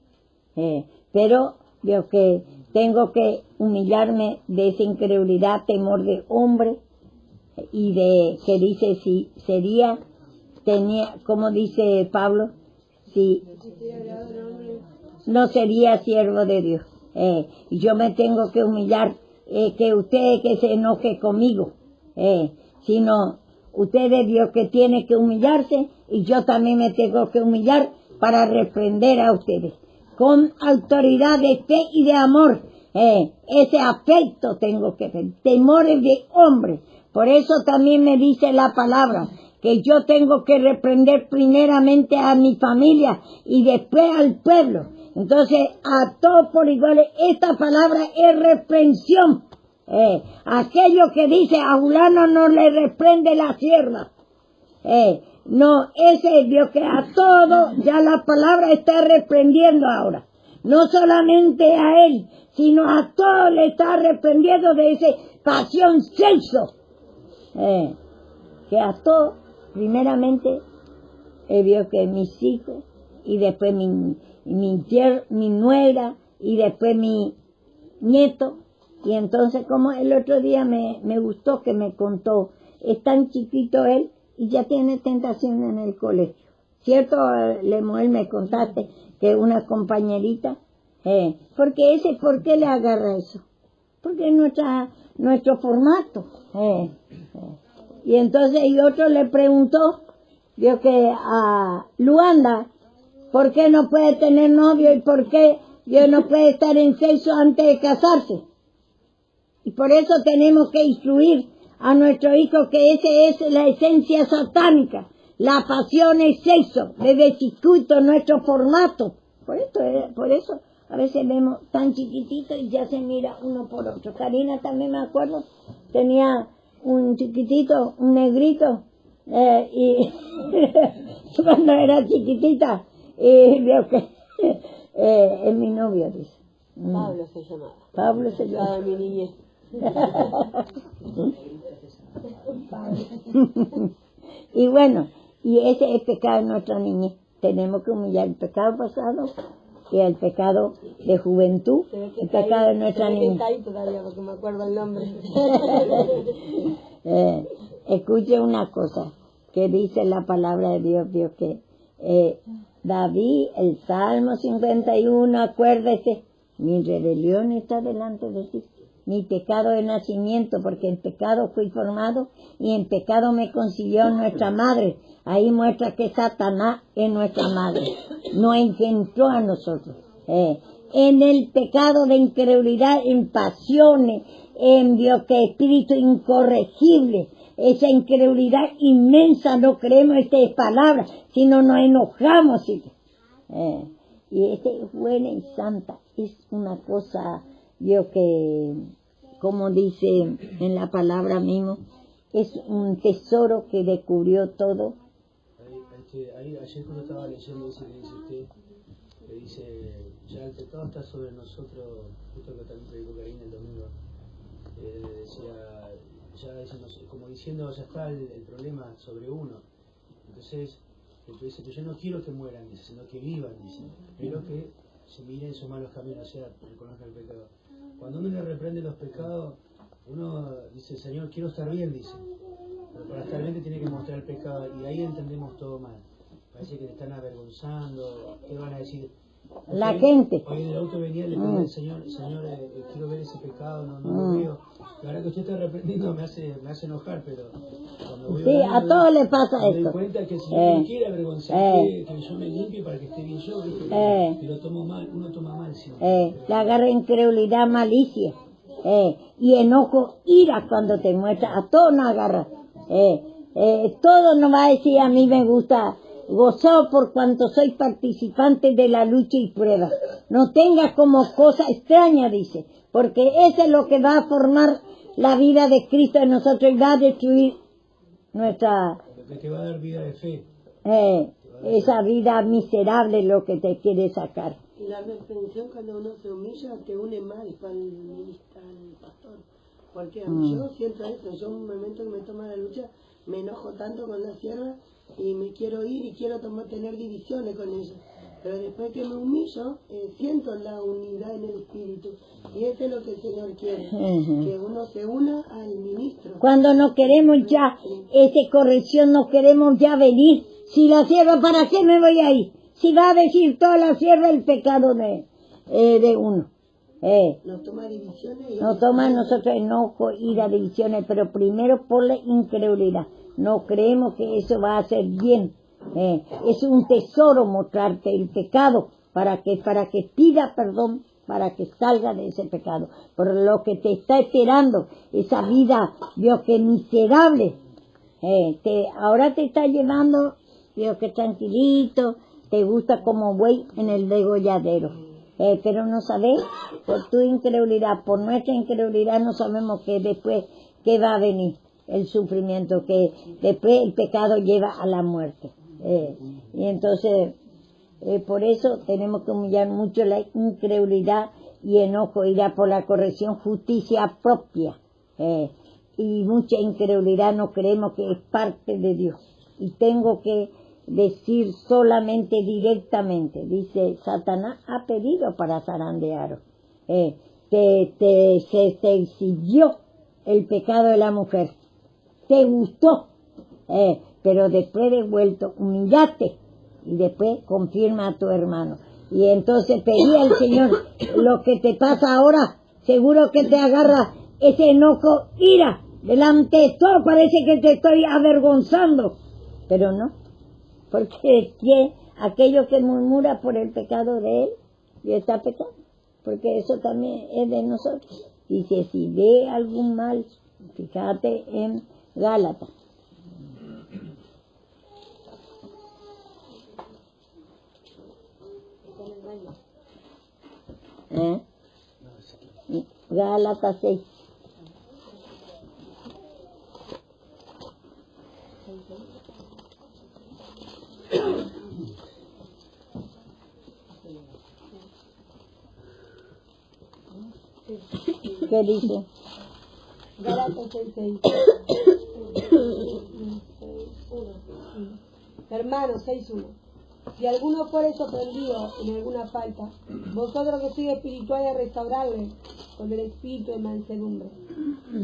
pero Dios que tengo que humillarme de esa incredulidad, temor de hombre, y de que dice si tenía, como dice Pablo, si no sería siervo de Dios. Y yo me tengo que humillar, que usted que se enoje conmigo, sino ustedes vio que tienen que humillarse y yo también me tengo que humillar para reprender a ustedes. Con autoridad de fe y de amor, ese afecto tengo que tener, temores de hombre. Por eso también me dice la palabra, que yo tengo que reprender primeramente a mi familia y después al pueblo. Entonces, a todos por iguales, esta palabra es reprensión. Aquello que dice, a fulano no le reprende la sierva. No, ese es Dios que a todo, ya la palabra está reprendiendo ahora. No solamente a él, sino a todo le está reprendiendo de ese pasión sexo. Que a todo, primeramente, vio que mis hijos, y después mi nuera, y después mi nieto. Y entonces, como el otro día me gustó que me contó, es tan chiquito él, y ya tiene tentación en el colegio. ¿Cierto, Lemuel, me contaste que una compañerita, ¿por qué le agarra eso? Porque es nuestro formato. Y entonces, y otro le preguntó, vio que a Luanda, ¿por qué no puede tener novio y por qué yo no puede estar en sexo antes de casarse? Y por eso tenemos que instruir a nuestro hijo que esa es la esencia satánica. La pasión es sexo, desde chiquito nuestro formato. Por eso a veces vemos tan chiquitito y ya se mira uno por otro. Karina también me acuerdo, tenía un chiquitito, un negrito, y cuando era chiquitita, y veo que es mi novio, dice. Pablo se llamaba. Pablo se llamaba. Mi niñez. Y bueno, y ese es el pecado de nuestra niñez. Tenemos que humillar el pecado pasado y el pecado de juventud, el pecado de nuestra niñez. Está ahí todavía porque me acuerdo el nombre. Escuche una cosa que dice la palabra de Dios, Dios que David, el Salmo 51, acuérdese, mi rebelión está delante de ti. Mi pecado de nacimiento, porque en pecado fui formado y en pecado me concibió nuestra madre. Ahí muestra que Satanás es nuestra madre, no engendró a nosotros. En el pecado de incredulidad, en pasiones, en espíritu incorregible, esa incredulidad inmensa, no creemos estas palabras, sino nos enojamos. Y buena y santa es una cosa, que, como dice en la palabra mismo, es un tesoro que descubrió todo. Ahí ayer cuando estaba leyendo ese que dice usted, que dice, ya el pecado está sobre nosotros, justo que también predicó Karina el domingo, decía, ya como diciendo, ya está el problema sobre uno. Entonces, dice, pero yo no quiero que mueran, dice, sino que vivan, dice, pero que se miren sus malos caminos, o sea, reconozcan el pecado. Cuando uno le reprende los pecados, uno dice, Señor, quiero estar bien, dice. Pero para estar bien te tiene que mostrar el pecado, y ahí entendemos todo mal. Parece que te están avergonzando, ¿qué van a decir? La gente. Hoy en el auto venía y le pedí al Señor, quiero ver ese pecado, no lo veo. La verdad que usted está reprendiendo me hace enojar, pero cuando voy sí, a todos les pasa me esto. doy cuenta que el Señor no quiere avergonzar, que yo me limpie para que esté bien yo, ¿viste? Y lo tomo mal, uno toma mal siempre. La agarra incredulidad, malicia, y enojo, ira cuando te muestra, a todos nos agarra. Todo no va a decir a mí me gusta, gozó por cuanto soy participante de la lucha y prueba. No tengas como cosa extraña, dice, porque eso es lo que va a formar la vida de Cristo en nosotros y va a destruir nuestra... Lo que te va a dar vida de fe. Esa vida miserable lo que te quiere sacar. Y la reprensión cuando uno se humilla te une mal para el ministro, al pastor. Porque yo siento eso, yo en un momento que me toma la lucha me enojo tanto con la sierva y me quiero ir y quiero tener divisiones con ella. Pero después que me humillo, siento la unidad en el espíritu. Y eso es lo que el Señor quiere, que uno se una al ministro. Cuando no queremos ya, esa corrección, no queremos ya venir. Si la sierva, ¿para qué me voy a ir? Si va a decir toda la sierva el pecado de uno. Nos toma divisiones. Nos toma nosotros enojo, ira, divisiones, pero primero por la incredulidad. no creemos que eso va a hacer bien. Es un tesoro mostrarte el pecado para que pida perdón, para que salga de ese pecado. Por lo que te está esperando, esa vida, Dios, que miserable, ahora te está llevando, Dios, que tranquilito, te gusta como buey en el degolladero. Pero no sabes, por tu incredulidad, por nuestra incredulidad, no sabemos que después, que va a venir el sufrimiento, que después el pecado lleva a la muerte. Y entonces, por eso tenemos que humillar mucho la incredulidad y enojo, irá por la corrección, justicia propia. Y mucha incredulidad no creemos que es parte de Dios. Y tengo que decir solamente directamente, dice, Satanás ha pedido para zarandearos, que se exhibió el pecado de la mujer, te gustó, pero después de vuelto, humillaste y después confirma a tu hermano. Y entonces pedí al Señor, lo que te pasa ahora, seguro que te agarra ese enojo, ira, delante de todo, parece que te estoy avergonzando, pero no, porque aquello que murmura por el pecado de él, y está pecando, porque eso también es de nosotros. Dice, si ve algún mal, fíjate en Gálatas. Gálatas 6. ¿Qué dice? Gálatas 6:6. Hermanos, 6:1. Si alguno fuere sorprendido en alguna falta, vosotros que sois espirituales, restaurarle con el espíritu de mansedumbre,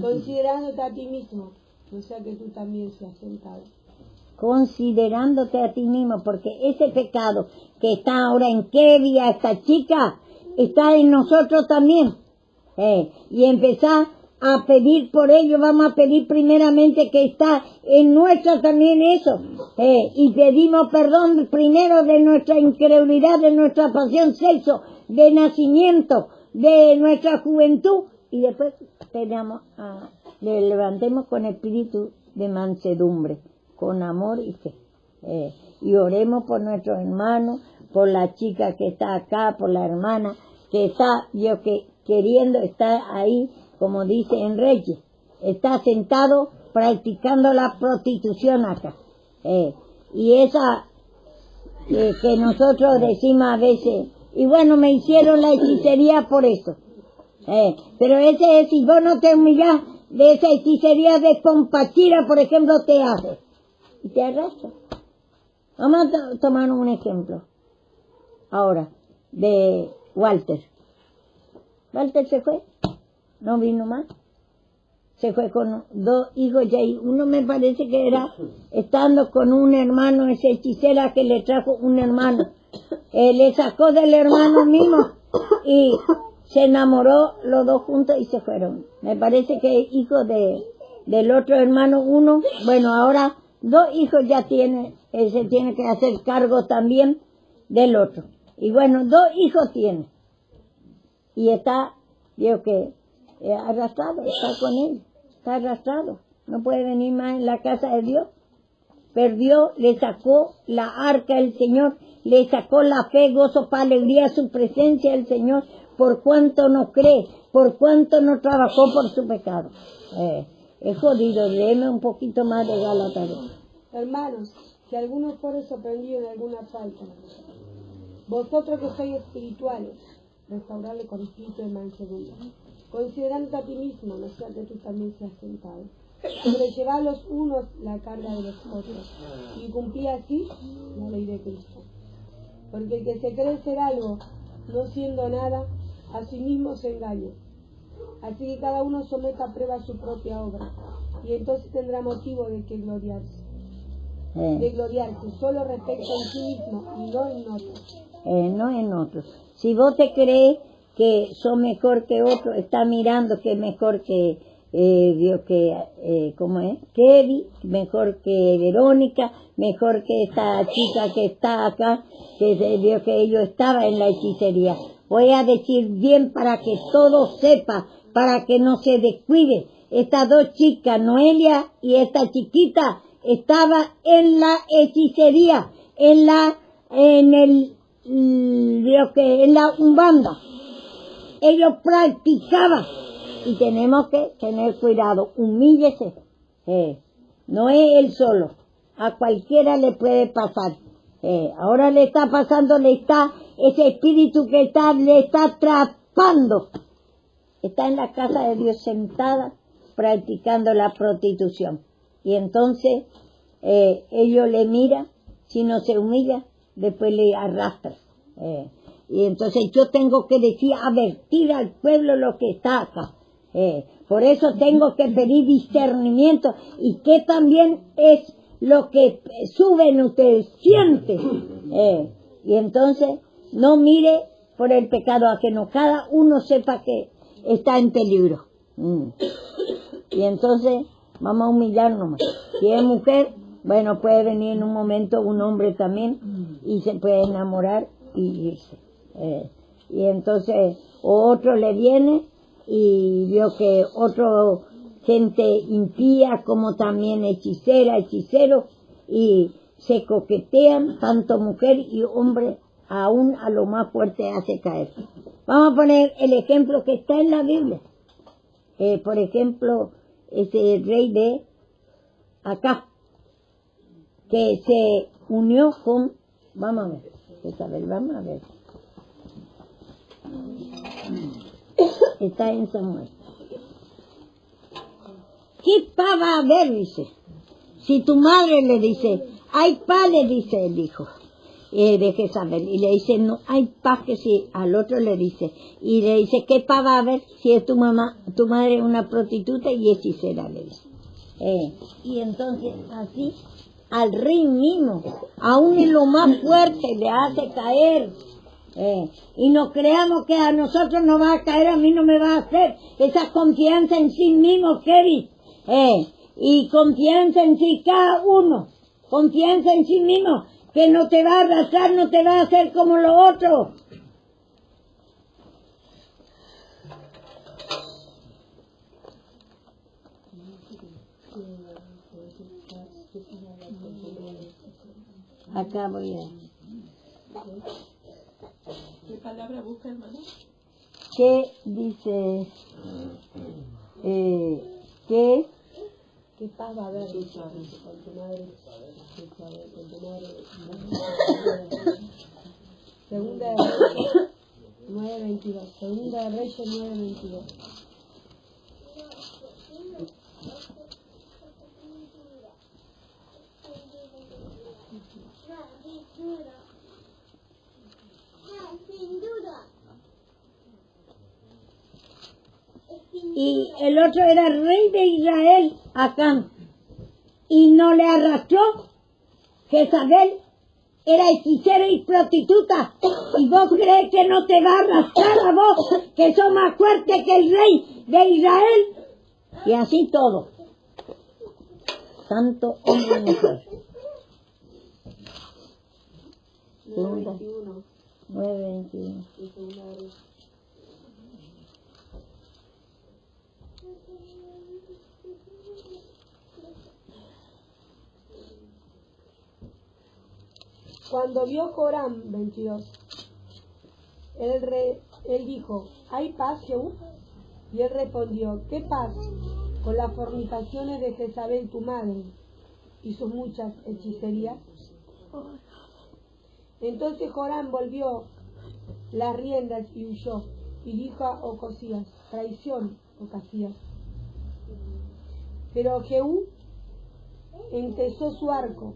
considerándote a ti mismo, no sea que tú también seas tentado. Considerándote a ti mismo, porque ese pecado que está ahora en Kevia, esta chica, está en nosotros también. Y empezar a pedir por ello, vamos a pedir primeramente que está en nuestra también eso, y pedimos perdón primero de nuestra incredulidad, de nuestra pasión, sexo, de nacimiento, de nuestra juventud, y después le levantemos con espíritu de mansedumbre, con amor y fe, y oremos por nuestros hermanos, por la chica que está acá, por la hermana que está, queriendo estar ahí, como dice en Reyes, está sentado practicando la prostitución acá. Y esa que nosotros decimos a veces, y bueno, me hicieron la hechicería por eso. Pero ese es, si vos no te humillás, de esa hechicería de Compachira, por ejemplo, te hace. Y te arrastra. Vamos a tomar un ejemplo. Ahora, de Walter. Walter se fue. No vino más. Se fue con 2 hijos ya, y uno me parece que era estando con un hermano, esa hechicera que le trajo un hermano. Le sacó del hermano mismo y se enamoró los 2 juntos y se fueron. Me parece que hijo del otro hermano, uno, bueno, ahora 2 hijos ya tiene, se tiene que hacer cargo también del otro. Y bueno, 2 hijos tiene. Y está, digo que arrastrado, está con él, está arrastrado, no puede venir más en la casa de Dios. Perdió, le sacó la arca del Señor, le sacó la fe, gozo, paz, alegría, su presencia del Señor, por cuanto no cree, por cuanto no trabajó por su pecado. Es jodido, léeme un poquito más de Gálatas. Hermanos, si alguno fuere sorprendido en alguna falta, vosotros que sois espirituales, restaurarle con espíritu de mansedumbre, considerando a ti mismo, no sea que tú también seas tentado. Sobrellevad los unos la carga de los otros, y cumplí así la ley de Cristo. Porque el que se cree ser algo, no siendo nada, a sí mismo se engaña. Así que cada uno someta a prueba su propia obra, y entonces tendrá motivo de que gloriarse. De gloriarse solo respecto en sí mismo y no en otros. No en otros. Si vos te crees que sos mejor que otro, está mirando que es mejor que vio que, ¿cómo es? Kevin, mejor que Verónica, mejor que esta chica que está acá, que vio que ellos estaban en la hechicería. Voy a decir bien para que todo sepa, para que no se descuide. Estas dos chicas, Noelia y esta chiquita, estaba en la hechicería, en la Umbanda. Ellos practicaban y tenemos que tener cuidado, humíllese. No es él solo, a cualquiera le puede pasar. Ahora le está pasando, ese espíritu que le está atrapando. Está en la casa de Dios sentada practicando la prostitución. Y entonces ellos le miran, si no se humilla, después le arrastran. Y entonces yo tengo que decir, advertir al pueblo lo que está acá. Por eso tengo que pedir discernimiento y que también es lo que suben ustedes, sienten. Y entonces no mire por el pecado ajeno, cada uno sepa que está en peligro. Y entonces vamos a humillarnos más. Si es mujer, bueno, puede venir en un momento un hombre también y se puede enamorar y irse. Y entonces otro le viene y vio que otro gente impía como también hechicero y se coquetean tanto mujer y hombre, aún a lo más fuerte hace caer. Vamos a poner el ejemplo que está en la Biblia. Por ejemplo, ese rey de acá que se unió con, vamos a ver. Está en Samuel. ¿Qué pa va a haber? Dice. Si tu madre le dice, hay pa, le dice el hijo de Jezabel, y le dice, no hay pa, que si al otro le dice, y le dice, ¿qué pa va a haber si es tu madre es una prostituta y hechicera? Le dice. Y entonces así al rey mismo, aún en lo más fuerte, le hace caer. Y no creamos que a nosotros nos va a caer, a mí no me va a hacer. Esa confianza en sí mismo, Kevin. Y confianza en sí cada uno. Confianza en sí mismo, que no te va a arrastrar, no te va a hacer como lo otro. Acá voy a... ¿Qué palabra busca, hermano? ¿Qué dice? ¿Qué paz va a haber con tu madre? Segunda de Reyes 9:22. Segunda de Reyes 9:22. Y el otro era rey de Israel, Acán, y no le arrastró. Jezabel era hechicera y prostituta, y vos crees que no te va a arrastrar a vos, que sos más fuerte que el rey de Israel. Y así todo, tanto hombre y mujer. 9:21. Cuando vio Joram, 22, él dijo, ¿hay paz, Jehú? Y él respondió, ¿qué paz? Con las fornicaciones de Jezabel tu madre y sus muchas hechicerías. Entonces Joram volvió las riendas y huyó, y dijo a Ocosías, traición, Ocosías. Pero Jehú entesó su arco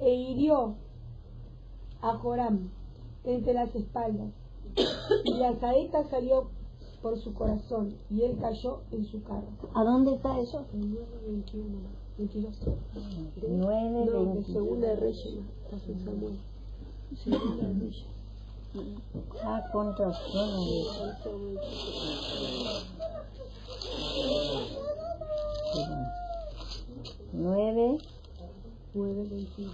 e hirió a Joram entre las espaldas, y la saeta salió por su corazón, y él cayó en su carro. ¿A dónde está eso? 22. 9:21. No, de Segunda de Reyes, Samuel. Segunda de Reyes. Con razón. 9, 9:21.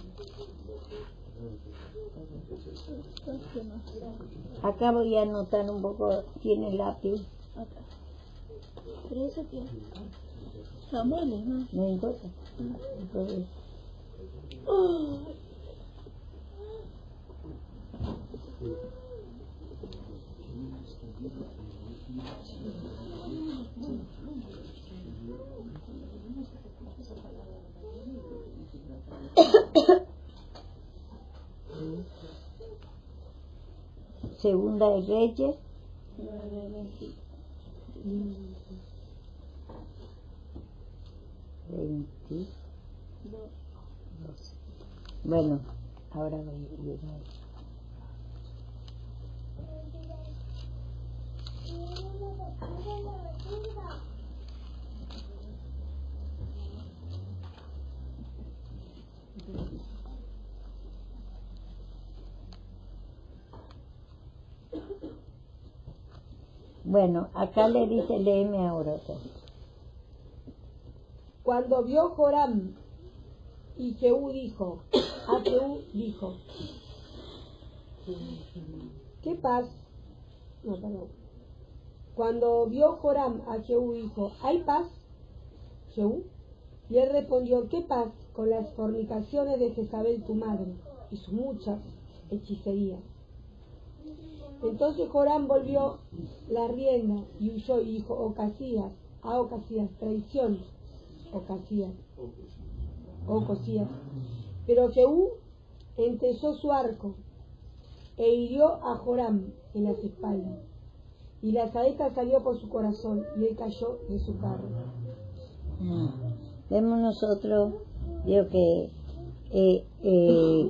Acá voy a anotar un poco. ¿Tiene lápiz? Pero eso que Samuel, ¿no? No importa. Entonces, Segunda de Reyes 22. Bueno, ahora voy a llegar. Bueno, acá le dice, léeme ahora. Cuando vio Joram y Jehú dijo, a Jehú dijo, ¿qué paz? No, perdón. Cuando vio Joram a Jehú dijo, ¿hay paz, Jehú? Y él respondió, ¿qué paz con las fornicaciones de Jezabel tu madre y sus muchas hechicerías? Entonces Joram volvió la rienda y huyó y dijo, Ocasías, traición, Ocosías. Pero Jehú entesó su arco e hirió a Joram en las espaldas, y la saeta salió por su corazón, y él cayó de su carro. Vemos nosotros, digo que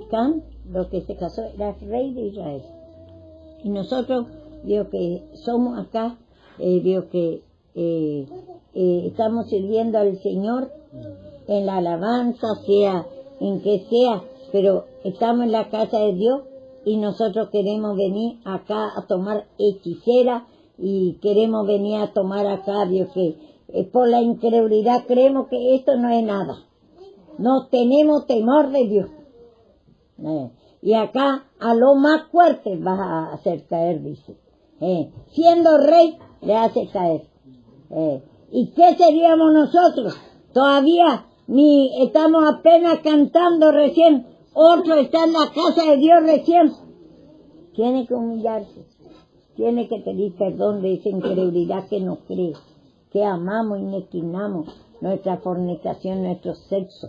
Can, lo que se casó, era rey de Israel. Y nosotros, digo que somos acá, digo que estamos sirviendo al Señor en la alabanza, sea en que sea, pero estamos en la casa de Dios y nosotros queremos venir acá a tomar hechicera y queremos venir a tomar acá, Dios, que por la incredulidad creemos que esto no es nada. No tenemos temor de Dios. Y acá a lo más fuerte vas a hacer caer, dice. Siendo rey, le hace caer. ¿Y qué seríamos nosotros? Todavía ni estamos apenas cantando recién. Otro está en la casa de Dios recién. Tiene que humillarse. Tiene que pedir perdón de esa incredulidad que nos cree. Que amamos y nequinamos nuestra fornicación, nuestro sexo.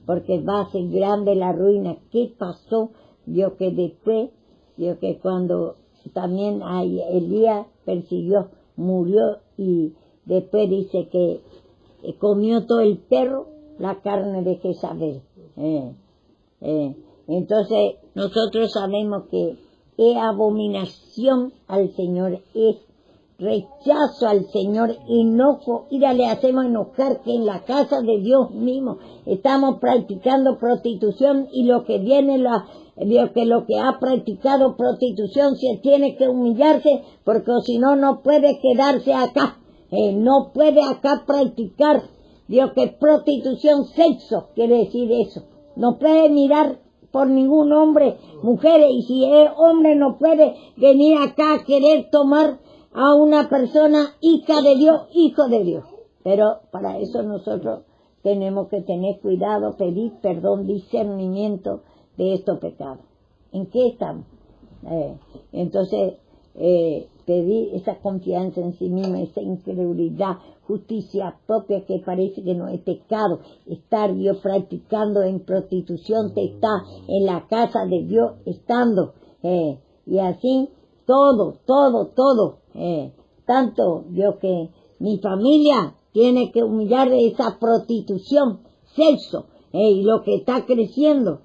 Porque va a ser grande la ruina. ¿Qué pasó? Dios que después, Dios que cuando también Elías persiguió, murió y después dice que comió todo el perro la carne de Jezabel. Entonces nosotros sabemos que es abominación al Señor, es rechazo al Señor, enojo, le hacemos enojar que en la casa de Dios mismo estamos practicando prostitución y lo que viene, lo que ha practicado prostitución se tiene que humillarse porque si no, no puede quedarse acá, no puede acá practicar, Dios que prostitución, sexo, quiere decir eso, no puede mirar por ningún hombre, mujeres, y si es hombre no puede venir acá a querer tomar a una persona hija de Dios, hijo de Dios. Pero para eso nosotros tenemos que tener cuidado, pedir perdón, discernimiento de estos pecados. ¿En qué estamos? Entonces, pedir esa confianza en sí misma, esa incredulidad, justicia propia que parece que no es pecado. Estar Dios practicando en prostitución, te está en la casa de Dios estando. Y así, todo. Tanto Dios que mi familia tiene que humillar de esa prostitución, sexo, y lo que está creciendo,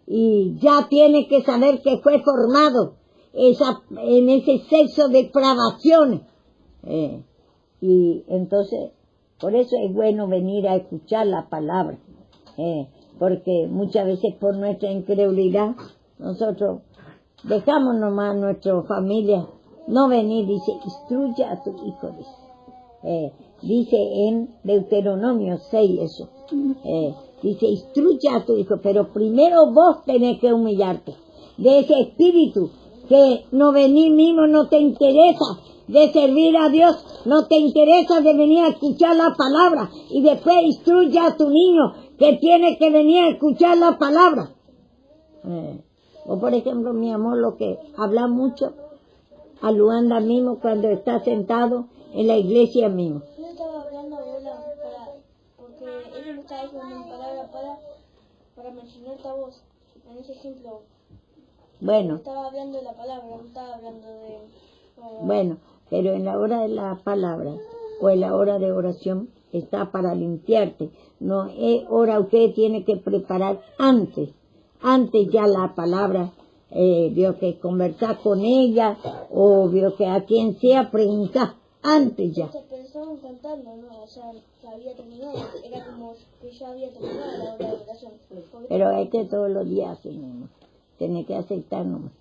y ya tiene que saber que fue formado en ese sexo de depravación, y entonces por eso es bueno venir a escuchar la palabra, porque muchas veces por nuestra incredulidad nosotros dejamos nomás a nuestra familia, no venir, dice, instruye a tu hijo, dice. Dice en Deuteronomio 6 eso. Dice, instruye a tu hijo, pero primero vos tenés que humillarte. De ese espíritu que no venir mismo, no te interesa de servir a Dios, no te interesa de venir a escuchar la palabra y después instruye a tu niño que tiene que venir a escuchar la palabra. O por ejemplo, mi amor, lo que habla mucho a Luanda mismo cuando está sentado en la iglesia mismo. Yo estaba hablando, abuela, porque ella me estaba diciendo en palabra para mencionarte a vos, en ese ejemplo. Bueno. Estaba hablando de la palabra, no estaba hablando de... Bueno, pero en la hora de la palabra o en la hora de oración está para limpiarte. No es hora, usted tiene que preparar antes ya la palabra, vio que conversar con ella o vio que a quien sea preguntar antes ya. Pero estaban cantando, ¿no? O sea, que había terminado, era como que ya había terminado la hora de oración. Pero hay que todos los días así mismo, tiene que aceptar nomás.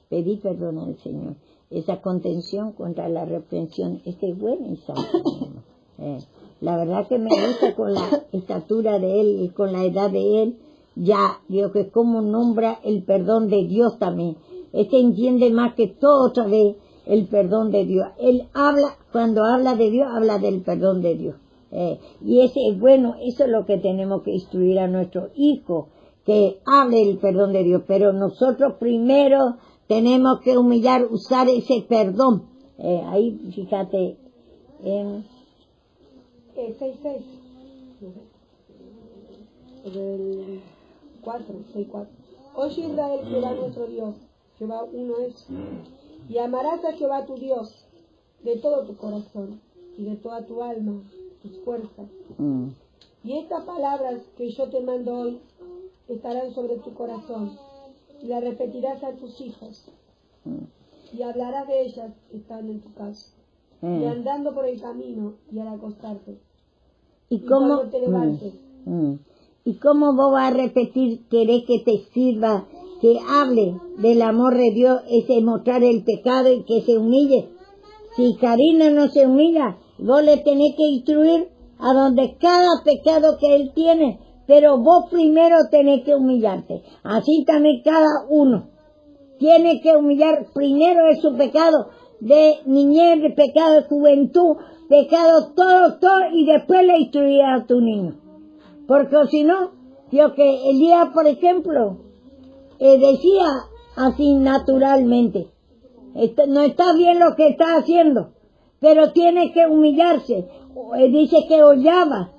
Pedir perdón al Señor. Esa contención contra la reprensión, es buena y santa. La verdad que me gusta con la estatura de Él y con la edad de Él, ya veo que como nombra el perdón de Dios también. Entiende más que todo otra vez el perdón de Dios. Él habla, cuando habla de Dios, habla del perdón de Dios. Y ese es bueno, eso es lo que tenemos que instruir a nuestros hijos, que hable el perdón de Dios. Pero nosotros primero tenemos que humillar, usar ese perdón. Ahí, fíjate, en 6:6. El 6:4. Oye Israel, Jehová nuestro Dios, Jehová uno es. Y amarás a Jehová tu Dios de todo tu corazón y de toda tu alma, tus fuerzas. Y estas palabras que yo te mando hoy estarán sobre tu corazón y las repetirás a tus hijos y hablarás de ellas estando en tu casa y andando por el camino y al acostarte y cuando te levantes. ¿Y cómo vos vas a repetir, querés que te sirva, que hable del amor de Dios, ese mostrar el pecado y que se humille? Si Karina no se humilla, vos le tenés que instruir a donde cada pecado que él tiene, pero vos primero tenés que humillarte. Así también cada uno tiene que humillar primero de su pecado de niñez, de pecado de juventud, pecado todo, y después le instruir a tu niño. Porque si no, yo que Elías, por ejemplo, decía así naturalmente, no está bien lo que está haciendo, pero tiene que humillarse. Dice que hollaba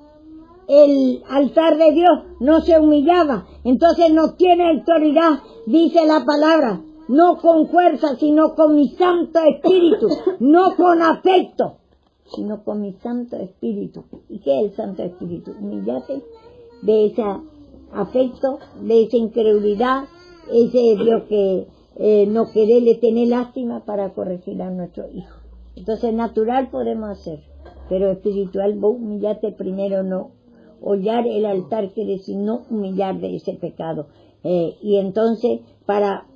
el altar de Dios, no se humillaba, entonces no tiene autoridad, dice la palabra, no con fuerza, sino con mi Santo Espíritu, no con afecto, sino con mi Santo Espíritu. ¿Y qué es el Santo Espíritu? Humillate de ese afecto, de esa incredulidad, ese Dios que no quererle tener lástima para corregir a nuestro hijo. Entonces natural podemos hacer, pero espiritual, vos humillate primero, no hollar el altar, quiere decir no humillar de ese pecado. Y entonces,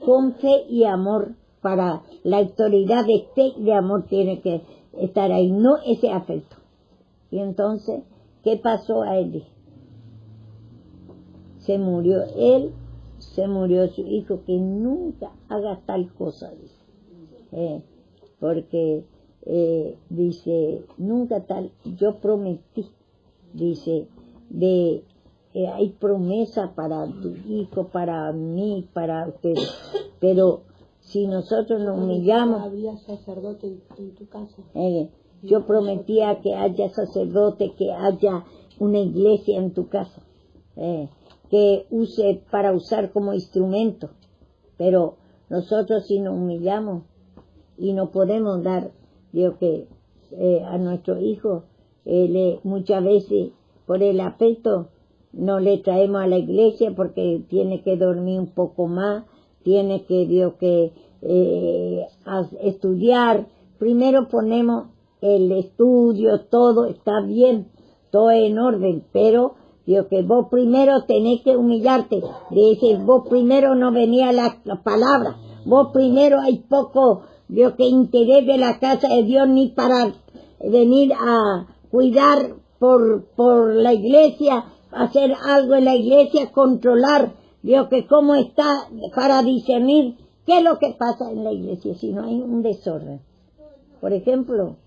con fe y amor, para la autoridad de fe y de amor tiene que estar ahí, no ese afecto. Y entonces, ¿qué pasó a él? Se murió él, se murió su hijo, que nunca haga tal cosa, dice. Porque dice, nunca tal, yo prometí, dice, hay promesa para tu hijo, para mí, para ustedes, pero si nosotros nos humillamos, habría sacerdote en tu casa. Yo prometía que haya sacerdote, que haya una iglesia en tu casa, que use para usar como instrumento, pero nosotros si nos humillamos y no podemos dar, digo que a nuestro hijo muchas veces por el afecto no le traemos a la iglesia porque tiene que dormir un poco más, tiene que estudiar. Primero ponemos el estudio, todo está bien, todo en orden, pero digo que vos primero tenés que humillarte. Dice, vos primero no venía la palabra, Vos primero hay poco, veo que interés de la casa de Dios ni para venir a cuidar por la iglesia, hacer algo en la iglesia, controlar, veo que cómo está para discernir qué es lo que pasa en la iglesia, si no hay un desorden. Por ejemplo,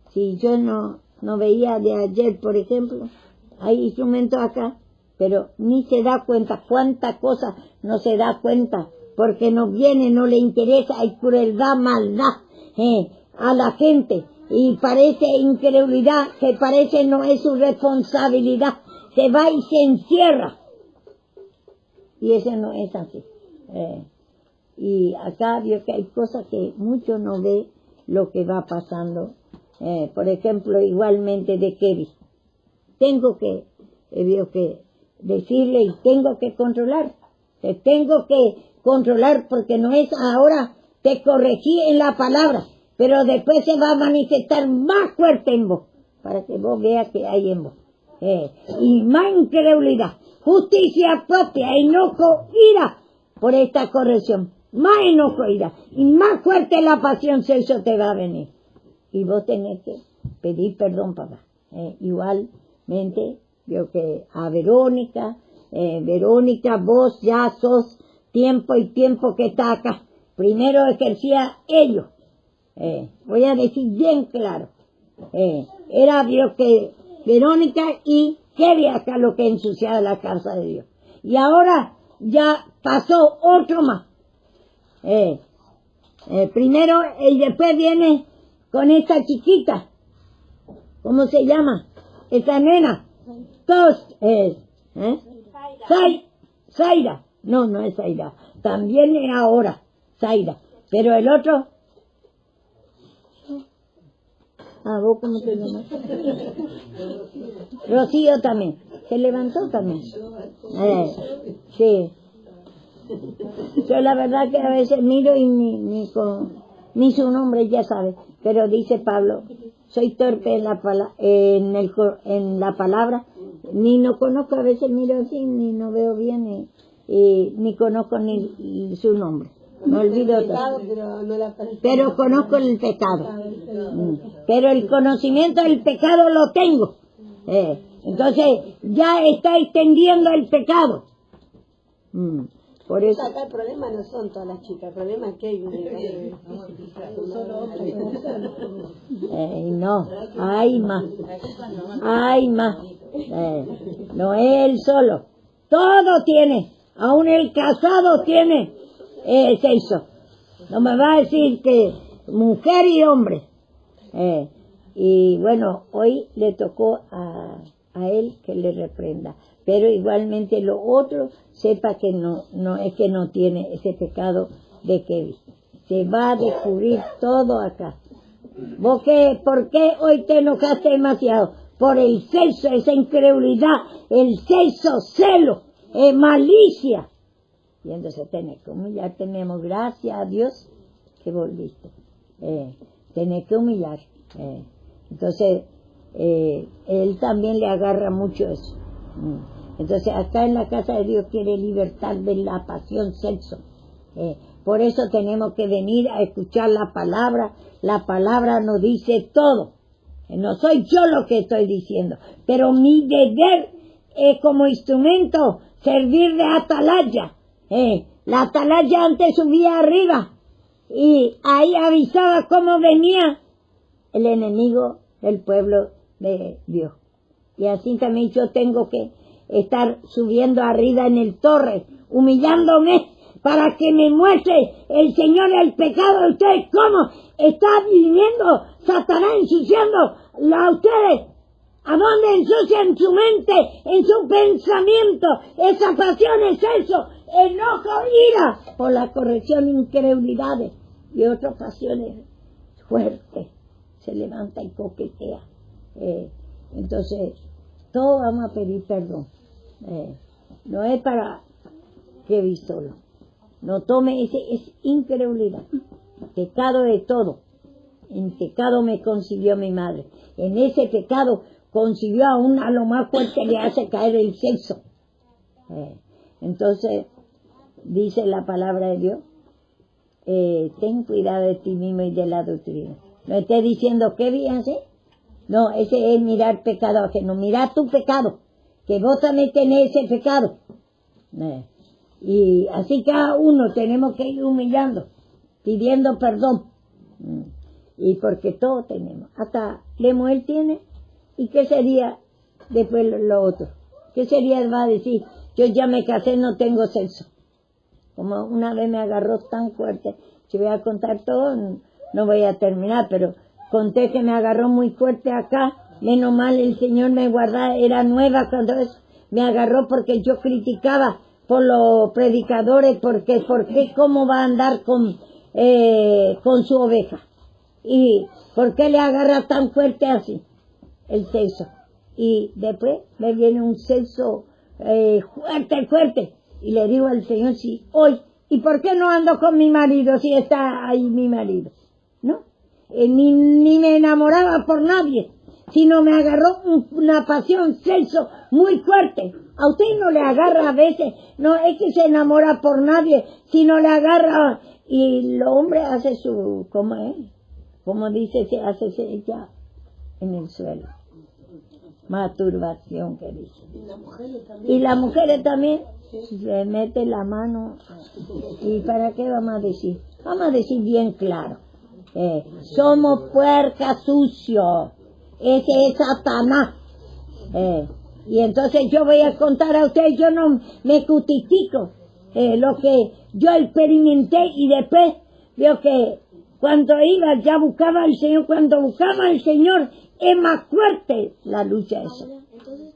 si yo no veía de ayer, por ejemplo, hay instrumentos acá, pero ni se da cuenta cuánta cosa no se da cuenta, porque no viene, no le interesa, hay crueldad, maldad a la gente, y parece incredulidad, que parece no es su responsabilidad, se va y se encierra, y eso no es así. Y acá veo que hay cosas que mucho no ve lo que va pasando. Por ejemplo, igualmente de Kevin. Tengo que decirle y tengo que controlar. Te tengo que controlar porque no es ahora, te corregí en la palabra, pero después se va a manifestar más fuerte en vos, para que vos veas que hay en vos. Y más incredulidad, justicia propia, enojo, ira por esta corrección. Más enojo, ira. Y más fuerte la pasión, eso te va a venir. Y vos tenés que pedir perdón, papá. Igualmente, veo que a Verónica, vos ya sos tiempo y tiempo que está acá. Primero ejercía ellos. Voy a decir bien claro. Era, veo que Verónica y Kevin acá lo que ensuciaba la casa de Dios. Y ahora ya pasó otro más. Primero y después viene con esta chiquita, ¿cómo se llama? Esa nena, Zaira, no es Zaira, también es ahora Zaira, pero el otro, ¿vos cómo te llamas? Rocío también, se levantó también, sí. Yo la verdad que a veces miro y ni su nombre ya sabe, pero dice Pablo, soy torpe en la palabra, ni no conozco, a veces miro así, ni no veo bien, ni conozco ni su nombre, me olvido todo. Pero conozco el pecado, pero el conocimiento del pecado lo tengo, entonces ya está extendiendo el pecado. Por eso acá el problema no son todas las chicas, el problema es que hay no, hay más, no es él solo, todo tiene, aún el casado tiene sexo, no me va a decir que mujer y hombre, y bueno, hoy le tocó a él que le reprenda, pero igualmente lo otro, sepa que no es que no tiene ese pecado de Kevin. Se va a descubrir todo acá. ¿Vos qué? ¿Por qué hoy te enojaste demasiado? Por el sexo, esa incredulidad, el sexo, celo, malicia. Y entonces tenés que humillar, tenemos gracias a Dios que volviste. Tenés que humillar. Entonces, él también le agarra mucho eso. Entonces acá en la casa de Dios quiere libertad de la pasión sexo. Por eso tenemos que venir a escuchar la palabra nos dice todo. No soy yo lo que estoy diciendo, pero mi deber es como instrumento servir de atalaya. La atalaya antes subía arriba y ahí avisaba cómo venía el enemigo del pueblo de Dios. Y así también yo tengo que estar subiendo arriba en el torre, humillándome para que me muestre el Señor el pecado de ustedes, cómo está viniendo Satanás ensuciando a ustedes, a dónde ensucian su mente, en su pensamiento, esa pasión es eso, enojo, ira, por la corrección, incredulidades y otras pasiones fuertes, se levanta y coquetea. Entonces, todos vamos a pedir perdón. No es para que solo. No tome es incredulidad. Pecado de todo. En pecado me concibió mi madre. En ese pecado concibió a lo más fuerte le hace caer el sexo. Entonces, dice la palabra de Dios, ten cuidado de ti mismo y de la doctrina. No estés diciendo qué bien hacer. No, ese es mirar pecado ajeno. Mirar tu pecado, que vos también tenés ese pecado. Y así cada uno tenemos que ir humillando, pidiendo perdón. Y porque todos tenemos. Hasta Lemuel tiene. ¿Y qué sería después lo otro? ¿Qué sería? Va a decir, yo ya me casé, no tengo sexo. Como una vez me agarró tan fuerte. Si voy a contar todo, no voy a terminar, pero conté que me agarró muy fuerte acá. Menos mal el Señor me guardaba, era nueva cuando eso. Me agarró porque yo criticaba por los predicadores, porque cómo va a andar con su oveja. ¿Y por qué le agarra tan fuerte así? El sexo. Y después me viene un sexo fuerte. Y le digo al Señor, sí, hoy, ¿y por qué no ando con mi marido si está ahí mi marido? ¿No? Ni me enamoraba por nadie, sino me agarró una pasión, sexo muy fuerte. A usted no le agarra a veces, no es que se enamora por nadie, sino le agarra, y el hombre hace su, ¿cómo es? Como dice, se hace ya en el suelo. Masturbación, que dice. Y las mujeres también se mete la mano. ¿Y para qué vamos a decir? Vamos a decir bien claro. Somos puercas sucios. Ese es Satanás. Y entonces yo voy a contar a ustedes, yo no me justifico lo que yo experimenté, y después veo que cuando iba ya buscaba al Señor, cuando buscaba al Señor es más fuerte la lucha esa. Entonces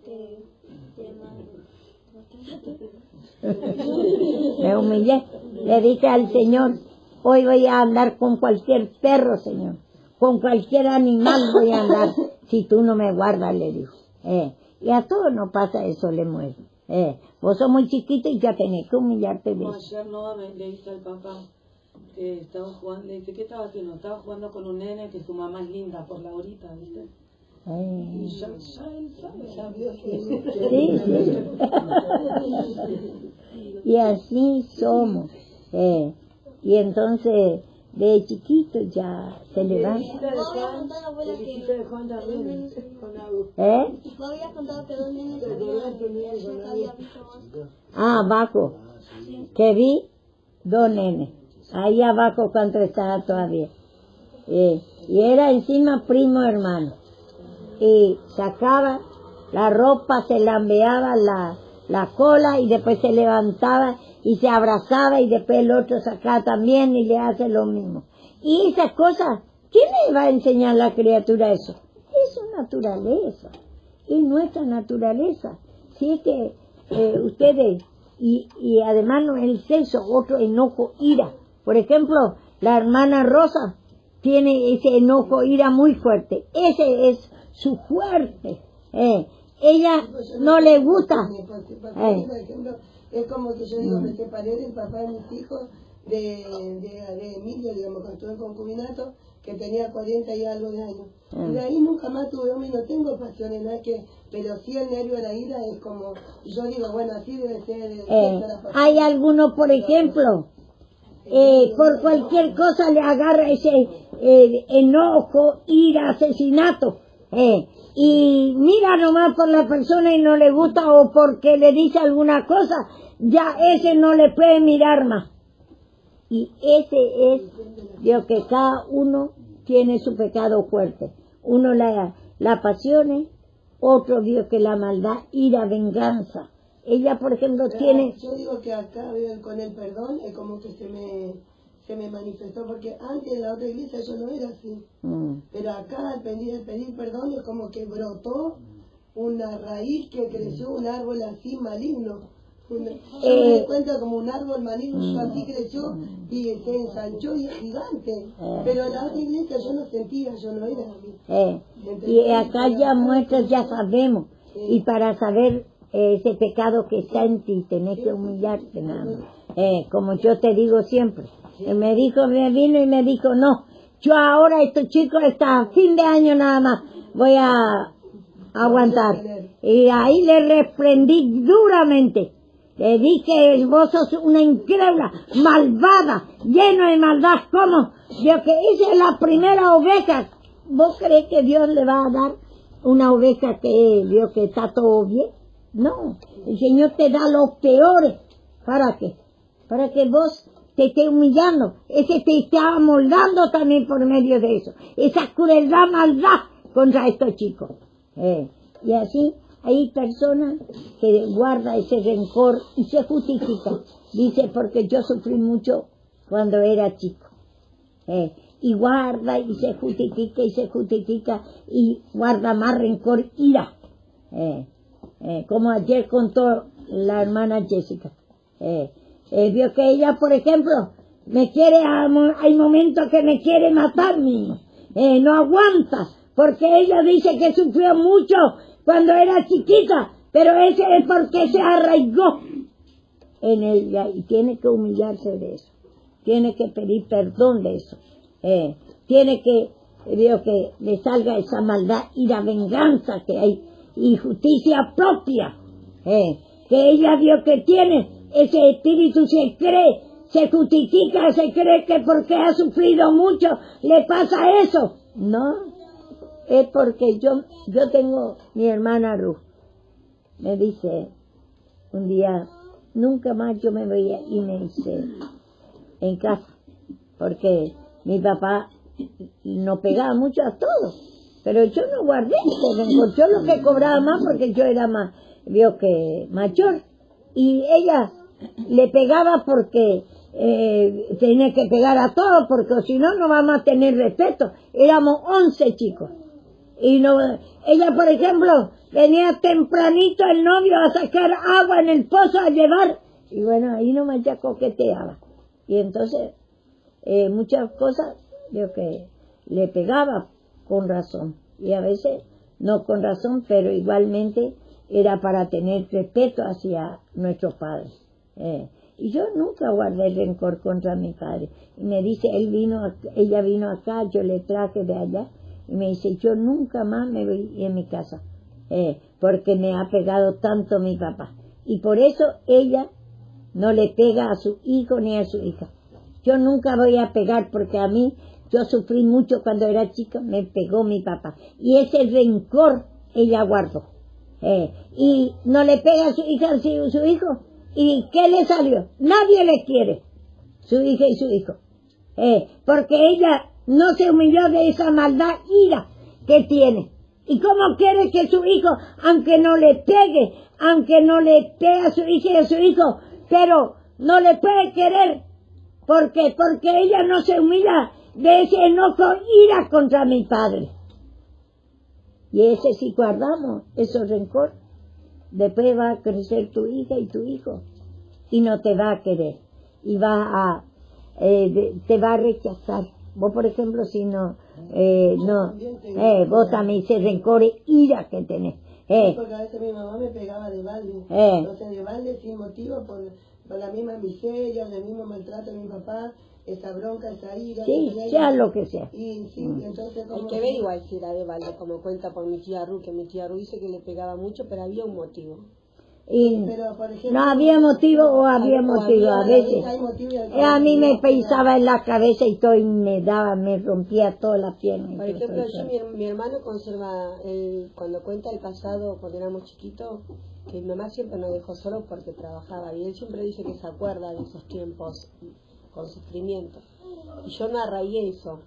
Me humillé, le dije al Señor, hoy voy a andar con cualquier perro, Señor, con cualquier animal voy a andar, si tú no me guardas, le dijo. Y a todos nos pasa eso, le muero. Vos sos muy chiquito y ya tenés que humillarte de eso. Ayer no le dice al papá que estaba jugando, le dice, ¿qué estaba haciendo? Estaba jugando con un nene que su mamá es linda por la horita, ¿viste? Y ya él sabe, ya vio que... Sí. Y así somos. Y entonces, de chiquito ya se levanta. ¿No había contado que dos nenes había visto más? Abajo. Que vi 2 nenes. Ahí abajo cuando estaba todavía. Y era encima primo hermano. Y sacaba la ropa, se lambeaba la cola y después se levantaba y se abrazaba y después el otro sacaba también y le hace lo mismo. Y esas cosas, ¿quién le va a enseñar a la criatura eso? Es su naturaleza, es nuestra naturaleza. Si es que ustedes, y además no es el sexo, otro enojo, ira. Por ejemplo, la hermana Rosa tiene ese enojo, ira muy fuerte. Ese es su fuerte. Ella no le gusta. Es como que yo digo, me separé del papá de mis hijos, de Emilio, digamos, cuando estuve en concubinato, que tenía 40 y algo de años. Y de ahí nunca más tuve hombre, no tengo pasiones, no es que, pero sí el nervio de la ira es como, yo digo, bueno, así debe ser. Hay algunos, por ejemplo, por cualquier cosa le agarra ese enojo, ira, asesinato. Y mira nomás por la persona y no le gusta, o porque le dice alguna cosa, ya ese no le puede mirar más. Y ese es, digo, que cada uno tiene su pecado fuerte. Uno la pasiones, otro digo que la maldad, ira, venganza. Ella, por ejemplo, tiene... Yo digo que acá con el perdón es como que se me manifestó, porque antes en la otra iglesia yo no era así. Pero acá al pedir perdón es como que brotó una raíz que creció, un árbol así maligno. Yo me encuentro como un árbol maligno, así creció y se ensanchó y es gigante. Pero en la otra iglesia yo no sentía, yo no era así. Y acá ya muestras, ya sabemos. Y para saber ese pecado que está en ti, tenés que humillarte nada más. Como yo te digo siempre. Me vino y me dijo, no, yo ahora estos chicos hasta fin de año nada más voy a aguantar. Y ahí le reprendí duramente. Te di que vos sos una incrédula, malvada, llena de maldad. ¿Cómo? Yo que esa es la primera oveja. ¿Vos crees que Dios le va a dar una oveja que vio que está todo bien? No, el Señor te da los peores. ¿Para qué? Para que vos te estés humillando. Ese te está amoldando también por medio de eso. Esa crueldad, maldad contra estos chicos. Y así hay personas que guardan ese rencor y se justifican. Dice, porque yo sufrí mucho cuando era chico. Y guarda y se justifica y guarda más rencor, ira. Como ayer contó la hermana Jessica. Vio que ella, por ejemplo, me quiere, hay momentos que me quiere matar mismo. No aguanta, porque ella dice que sufrió mucho cuando era chiquita, pero ese es porque se arraigó en ella y tiene que humillarse de eso. Tiene que pedir perdón de eso. Tiene que, veo que le salga esa maldad y la venganza que hay y justicia propia. Que ella vio que tiene ese espíritu, se cree, se justifica, se cree que porque ha sufrido mucho le pasa eso. No, es porque yo tengo mi hermana Ruth. Me dice un día, nunca más yo me voy a ir, me dice, en casa, porque mi papá no pegaba mucho a todos, pero yo no guardé ese rencor. Yo lo que cobraba más porque yo era más, vio que mayor, y ella le pegaba porque tenía que pegar a todos, porque si no, no vamos a tener respeto. Éramos 11 chicos. Y no, ella, por ejemplo, venía tempranito el novio a sacar agua en el pozo a llevar. Y bueno, ahí nomás ya coqueteaba. Y entonces, muchas cosas, yo que le pegaba con razón. Y a veces no con razón, pero igualmente era para tener respeto hacia nuestros padres. Y yo nunca guardé rencor contra mi padre. Y me dice, ella vino acá, yo le traje de allá. Y me dice, yo nunca más me voy en mi casa, porque me ha pegado tanto mi papá. Y por eso ella no le pega a su hijo ni a su hija. Yo nunca voy a pegar, porque a mí, yo sufrí mucho cuando era chica, me pegó mi papá. Y ese rencor ella guardó. Y no le pega a su hija, a su hijo. ¿Y qué le salió? Nadie le quiere, su hija y su hijo. Porque ella no se humilló de esa maldad, ira que tiene. ¿Y cómo quiere que su hijo, aunque no le pegue a su hija y a su hijo, pero no le puede querer? Porque ella no se humilla de ese enojo, ira contra mi padre. Y ese si guardamos esos rencor, después va a crecer tu hija y tu hijo y no te va a querer y te va a rechazar. Vos, por ejemplo, si no, vos también ese rencor e ira que tenés. Porque a veces mi mamá me pegaba de balde. Entonces de balde sin motivo, por la misma miseria, el mismo maltrato de mi papá, esa bronca, esa ira. Sí, sea lo que sea. Y sí, entonces como... Hay que ver igual si era de balde, como cuenta por mi tía Ru, que mi tía Ru dice que le pegaba mucho, pero había un motivo. Y pero, por ejemplo, no había motivo o había motivo a veces. A mí me pensaba en la cabeza y todo y me rompía toda la pierna. Por ejemplo, mi hermano conserva, cuando cuenta el pasado, cuando éramos chiquitos, que mi mamá siempre nos dejó solos porque trabajaba, y él siempre dice que se acuerda de esos tiempos con sufrimiento. Y yo no arraigué eso.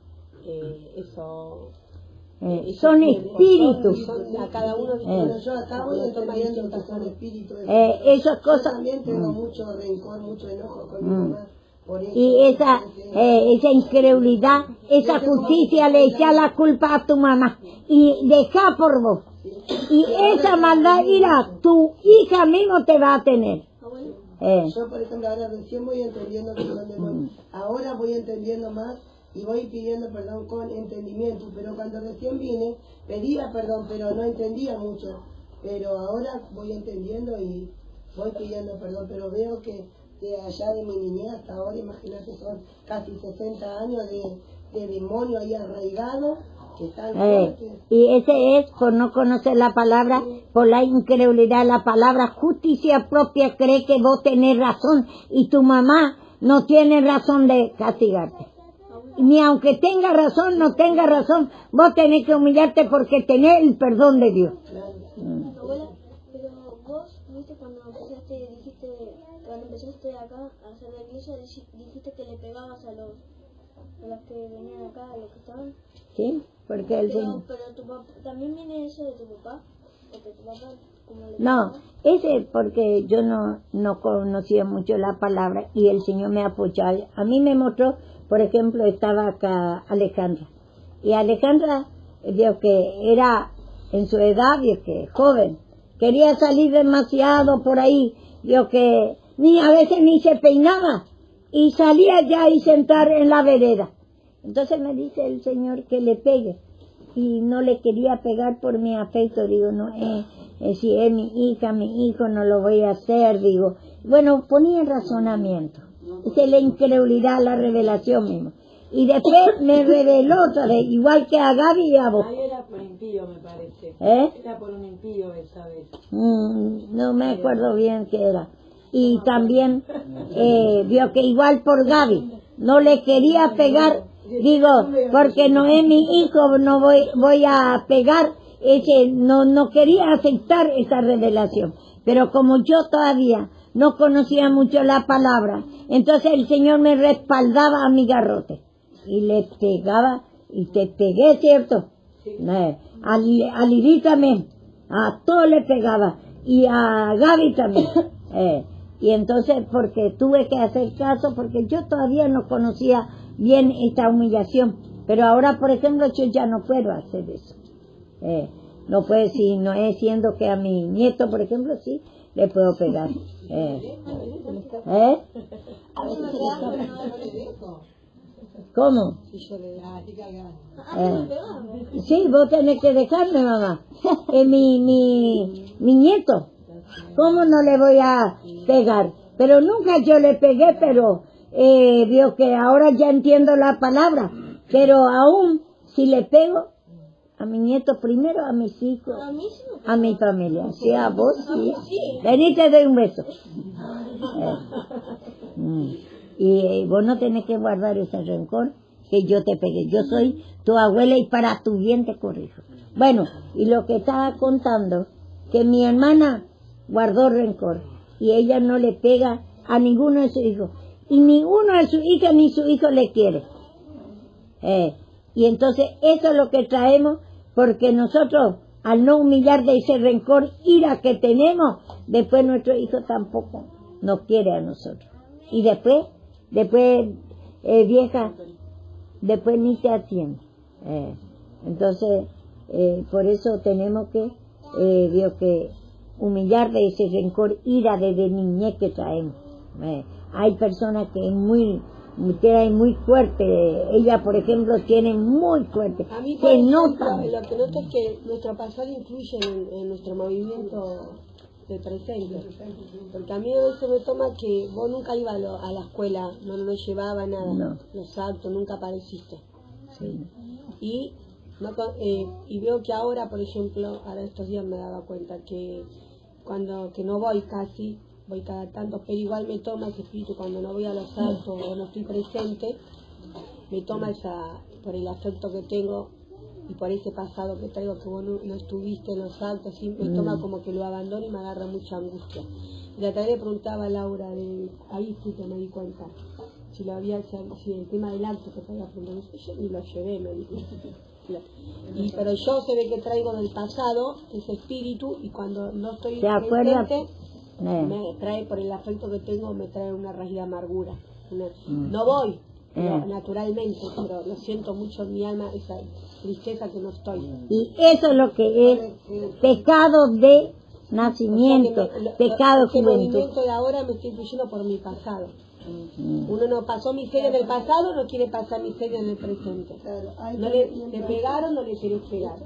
Son espíritus. A cada uno yo acá voy entendiendo que son espíritus. Esas cosas. Yo también tengo mucho rencor, mucho enojo con mi mamá. Por eso, Y esa incredulidad, esa justicia le echa la culpa a tu mamá y deja por vos. Y esa maldad irá, tu hija mismo te va a tener. Yo, por ejemplo, ahora recién voy entendiendo que son demonios. Ahora voy entendiendo más y voy pidiendo perdón con entendimiento. Pero cuando recién vine, pedía perdón, pero no entendía mucho. Pero ahora voy entendiendo y voy pidiendo perdón. Pero veo que allá de mi niñez hasta ahora, imagínate, son casi 60 años de demonio ahí arraigado, Y ese es por no conocer la palabra, por la incredulidad. La palabra justicia propia cree que vos tenés razón y tu mamá no tiene razón de castigarte. Ni aunque tenga razón, no tenga razón, vos tenés que humillarte porque tenés el perdón de Dios. Abuela, pero vos, viste, cuando empezaste acá a hacer la iglesia, dijiste que le pegabas a los que venían acá, a los que estaban. Sí, porque el Señor... Pero tu papá, ¿también viene eso de tu papá? Porque tu papá, como le No, ese porque yo no conocía mucho la palabra y el Señor me apoyaba. A mí me mostró, por ejemplo, estaba acá Alejandra. Y Alejandra vio que era en su edad, vio que joven. Quería salir demasiado por ahí, vio que a veces ni se peinaba. Y salía ya y sentar en la vereda. Entonces me dice el Señor que le pegue. Y no le quería pegar por mi afecto. Digo, no, si es mi hija, mi hijo, no lo voy a hacer. Digo, bueno, ponía el razonamiento. Esa es la incredulidad, la revelación mismo. Y después me reveló otra vez, igual que a Gaby y a vos. Ahí era por impío, me parece. Era por un impío esa vez. No me acuerdo bien qué era. Y también vio que igual por Gaby no le quería pegar, digo, porque no es mi hijo, no voy a pegar, no quería aceptar esa revelación. Pero como yo todavía no conocía mucho la palabra, entonces el Señor me respaldaba a mi garrote y le pegaba, y te pegué, ¿cierto? A Lidí también, a todo le pegaba, y a Gaby también. Y entonces, porque tuve que hacer caso, porque yo todavía no conocía bien esta humillación. Pero ahora, por ejemplo, yo ya no puedo hacer eso. No puedo, si no es siendo que a mi nieto, por ejemplo, sí, le puedo pegar. ¿Cómo? Sí, vos tenés que dejarme, mamá. Mi nieto. ¿Cómo no le voy a pegar? Pero nunca yo le pegué, pero vio que ahora ya entiendo la palabra. Pero aún, si le pego a mi nieto primero, a mis hijos, a mi familia. Sí, a vos, sí. Vení, te doy un beso. Y vos no tenés que guardar ese rencor que yo te pegué. Yo soy tu abuela y para tu bien te corrijo. Bueno, y lo que estaba contando, que mi hermana guardó rencor y ella no le pega a ninguno de sus hijos. Y ninguno de sus hijas ni su hijo le quiere. Y entonces eso es lo que traemos, porque nosotros, al no humillar de ese rencor, ira que tenemos, después nuestro hijo tampoco nos quiere a nosotros. Y después vieja, después ni te atiende. Entonces, por eso tenemos que, que humillar de ese rencor, ira desde niñez que traemos. Hay personas que es muy fuerte. Ella, por ejemplo, tiene muy fuerte. A mí, se nota. Lo que noto es que nuestro pasado influye en nuestro movimiento de presente. Porque a mí eso me toma que vos nunca ibas a la escuela, no nos llevaba nada, no. Los actos, nunca apareciste. ¿Sí? Y veo que ahora, por ejemplo, ahora estos días me daba cuenta que que no voy casi, voy cada tanto, pero igual me toma ese espíritu cuando no voy a los actos o no estoy presente, me toma por el afecto que tengo y por ese pasado que traigo, que vos no estuviste en los actos, ¿sí? Me toma como que lo abandono y me agarra mucha angustia. Y la otra vez le preguntaba a Laura, ahí sí que me di cuenta, si el tema del acto que te había preguntado, yo ni lo llevé, me dijo. Pero yo se ve que traigo del pasado ese espíritu y cuando no estoy presente me trae, por el afecto que tengo, me trae una raíz de amargura. No voy naturalmente, pero lo siento mucho en mi alma, esa tristeza que no estoy. Y eso es lo que es pecado de nacimiento, pecado de juventud. El movimiento de ahora me estoy influyendo por mi pasado. Uno no pasó miseria en el pasado, no quiere pasar miseria en el presente. Claro, no le pegaron, no le querés pegar.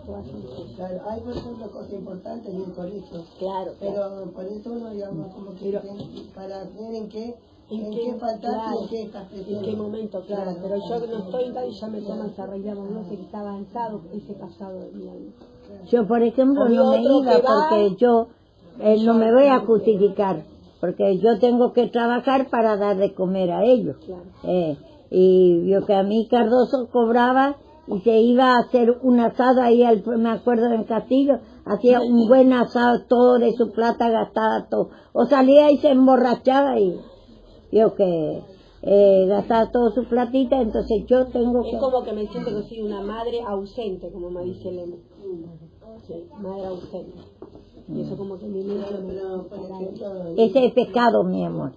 Claro, hay por ejemplo cosas importantes en el colegio. Claro. Pero por eso uno, digamos, como que para creer en que en qué faltaste claro, y en qué estás presente. en qué momento, claro. Pero yo no estoy y ya me llamas a arreglamos, no sé que está avanzado ese pasado de mi alma. Yo, por ejemplo, Había no me otro iba que va, porque yo no me voy a justificar, porque yo tengo que trabajar para dar de comer a ellos. Claro. Y yo que a mí Cardoso cobraba y se iba a hacer un asado ahí, me acuerdo en Castillo, hacía un buen asado, todo de su plata gastaba todo. O salía y se emborrachaba y yo que gastaba toda su platita, entonces yo tengo que... Es como que me siento que soy una madre ausente, como me dice Lemo. Sí, madre ausente. Y eso como que mi mente Ese es pecado, mi amor.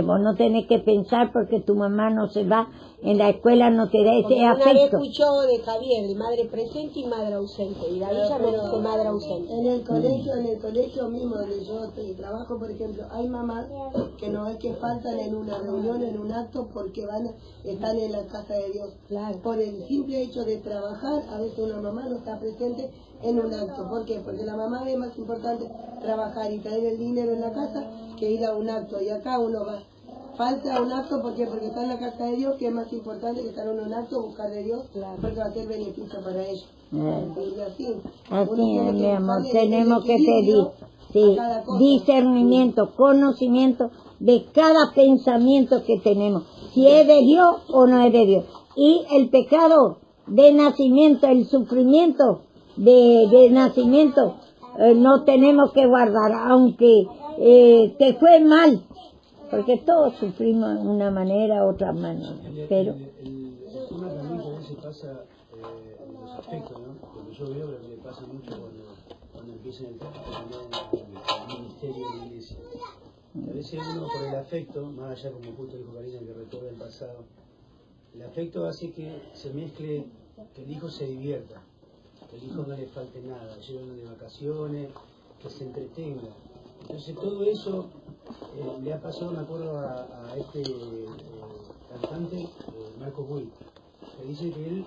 Vos no tenés que pensar porque tu mamá no se va, en la escuela no te da ese porque una vez afecto. escuchó de Javier, de madre presente y madre ausente, y David ya me dice madre ausente. En el colegio mismo donde yo trabajo, por ejemplo, hay mamás que no es que faltan en una reunión, en un acto, porque están en la casa de Dios. Claro. Por el simple hecho de trabajar, a veces una mamá no está presente en un acto. ¿Por qué? Porque la mamá es más importante trabajar y traer el dinero en la casa que ir a un acto. Y acá uno va, falta un acto, ¿por qué? Porque está en la casa de Dios, que es más importante que estar en un acto, buscar de Dios, porque va a ser beneficio para ellos. Y así es, mi amor, tenemos que pedir discernimiento, conocimiento de cada pensamiento que tenemos, si es de Dios o no es de Dios. Y el pecado de nacimiento, el sufrimiento de nacimiento, no tenemos que guardar, aunque te fue mal, porque todos sufrimos de una manera u otra manera, pero... El tema también que a veces pasa en los afectos, ¿no? Lo que yo veo, lo que le pasa mucho cuando empiezan el ministerio de la iglesia. A veces uno por el afecto, más allá como justo dijo Karina que recuerda el pasado, el afecto hace que se mezcle, que el hijo se divierta, que el hijo no le falte nada, llévenlo de vacaciones, que se entretenga. Entonces todo eso le ha pasado, me acuerdo, a este cantante, Marcos Witt, que dice que él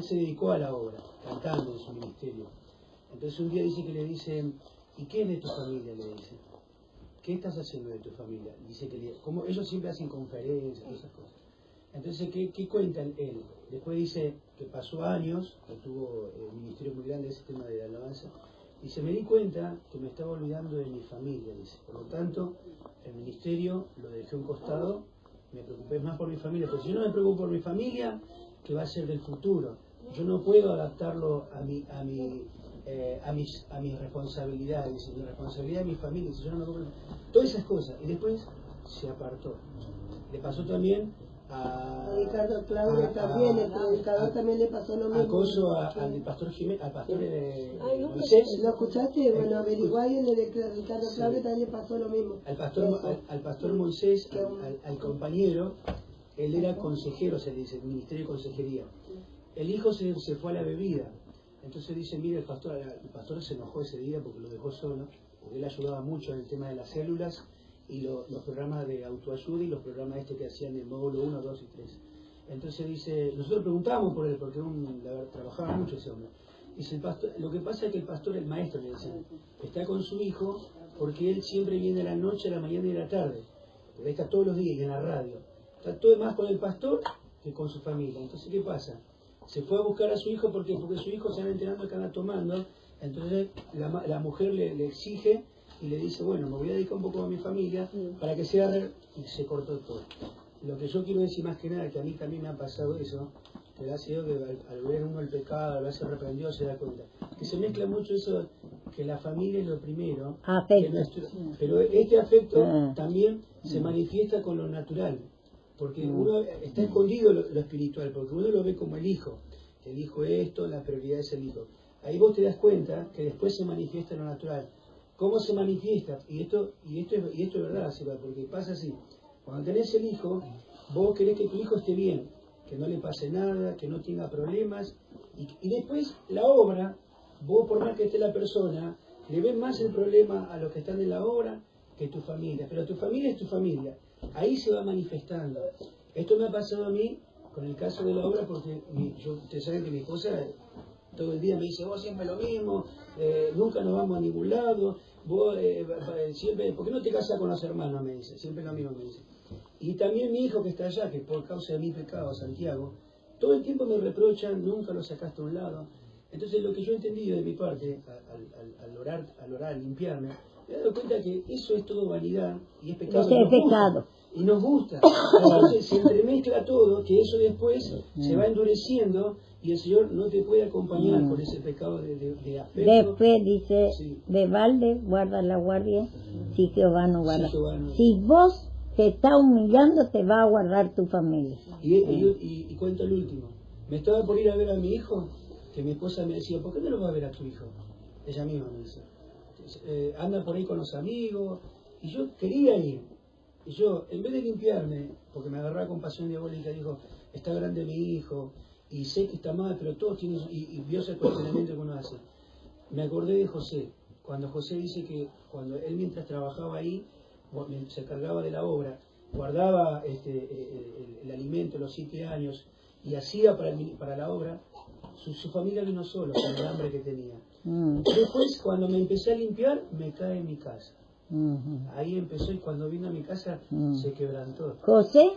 se dedicó a la obra, cantando en su ministerio. Entonces un día dice que le dicen, ¿y qué es de tu familia? Le dice, ¿qué estás haciendo de tu familia? Dice que como ellos siempre hacen conferencias, todas esas cosas. Entonces, ¿qué cuenta él? Después dice que pasó años, que tuvo un ministerio muy grande, ese tema de la alabanza. Dice, me di cuenta que me estaba olvidando de mi familia, dice. Por lo tanto, el ministerio lo dejé a un costado, me preocupé más por mi familia. Porque si yo no me preocupo por mi familia, ¿qué va a ser del futuro? Yo no puedo adaptarlo a mis responsabilidades. Dice, mi responsabilidad es mi familia. Si yo no me preocupo, todas esas cosas. Y después se apartó. Le pasó también a Ricardo Claudio también, el predicador también le pasó lo mismo. Acoso al pastor Jiménez, al pastor Moisés. ¿Lo escuchaste? Bueno, averiguáis, el de Ricardo Claudio también le pasó lo mismo. Al pastor Moisés, al compañero, él era consejero, se dice, el ministerio de consejería. El hijo se fue a la bebida. Entonces dice, mire, el pastor se enojó ese día porque lo dejó solo, porque él ayudaba mucho en el tema de las células y los programas de autoayuda y los programas que hacían de módulo 1, 2 y 3. Entonces dice, nosotros preguntábamos por él, porque trabajaba mucho ese hombre. Dice, el pastor, lo que pasa es que el maestro, le decía, está con su hijo porque él siempre viene a la noche, a la mañana y a la tarde. Porque está todos los días y en la radio. Está todo más con el pastor que con su familia. Entonces, ¿qué pasa? Se fue a buscar a su hijo porque su hijo se anda enterando que anda tomando. Entonces la mujer le exige y le dice, bueno, me voy a dedicar un poco a mi familia para que se agarre, y se cortó todo. Lo que yo quiero decir más que nada, que a mí también me ha pasado eso, que ha sido que al ver uno el pecado, al verse reprendido, se da cuenta. Que se mezcla mucho eso, que la familia es lo primero, pero este afecto también se manifiesta con lo natural, porque uno está escondido lo espiritual, porque uno lo ve como el hijo es esto, la prioridad es el hijo. Ahí vos te das cuenta que después se manifiesta lo natural. ¿Cómo se manifiesta? Y esto es verdad, Seba, porque pasa así. Cuando tenés el hijo, vos querés que tu hijo esté bien, que no le pase nada, que no tenga problemas. Y después la obra, vos por más que esté la persona, le ves más el problema a los que están en la obra que tu familia. Pero tu familia es tu familia. Ahí se va manifestando. Esto me ha pasado a mí con el caso de la obra porque ustedes saben que mi esposa todo el día me dice, vos siempre lo mismo, nunca nos vamos a ningún lado, vos siempre, ¿por qué no te casas con los hermanos? Me dice, siempre lo mismo me dice. Y también mi hijo que está allá, que por causa de mi pecado, Santiago, todo el tiempo me reprochan, nunca lo sacaste a un lado. Entonces lo que yo he entendido de mi parte, al orar, al limpiarme, me he dado cuenta que eso es todo vanidad y es pecado. Ese es pecado. Y nos gusta. Entonces se entremezcla todo, que eso después se va endureciendo y el Señor no te puede acompañar por ese pecado de afecto. Después dice, Sí. de balde guarda la guardia, si Jehová no guarda. Si Jehová no- Si vos te está humillando, te va a guardar tu familia. Y cuento el último. Me estaba por ir a ver a mi hijo, que mi esposa me decía, ¿por qué no lo vas a ver a tu hijo? Ella misma me dice. Anda por ahí con los amigos. Y yo quería ir. Y yo, en vez de limpiarme, porque me agarraba con pasión diabólica, dijo, está grande mi hijo, y sé que está mal, pero todos tienen, y vio ese cuestionamiento que uno hace. Me acordé de José, cuando José dice que cuando él mientras trabajaba ahí, se cargaba de la obra, guardaba el alimento los 7 años, y hacía para la obra, su familia vino solo, con el hambre que tenía. Después, cuando me empecé a limpiar, me cae en mi casa. Ahí empezó y cuando vino a mi casa se quebrantó. José,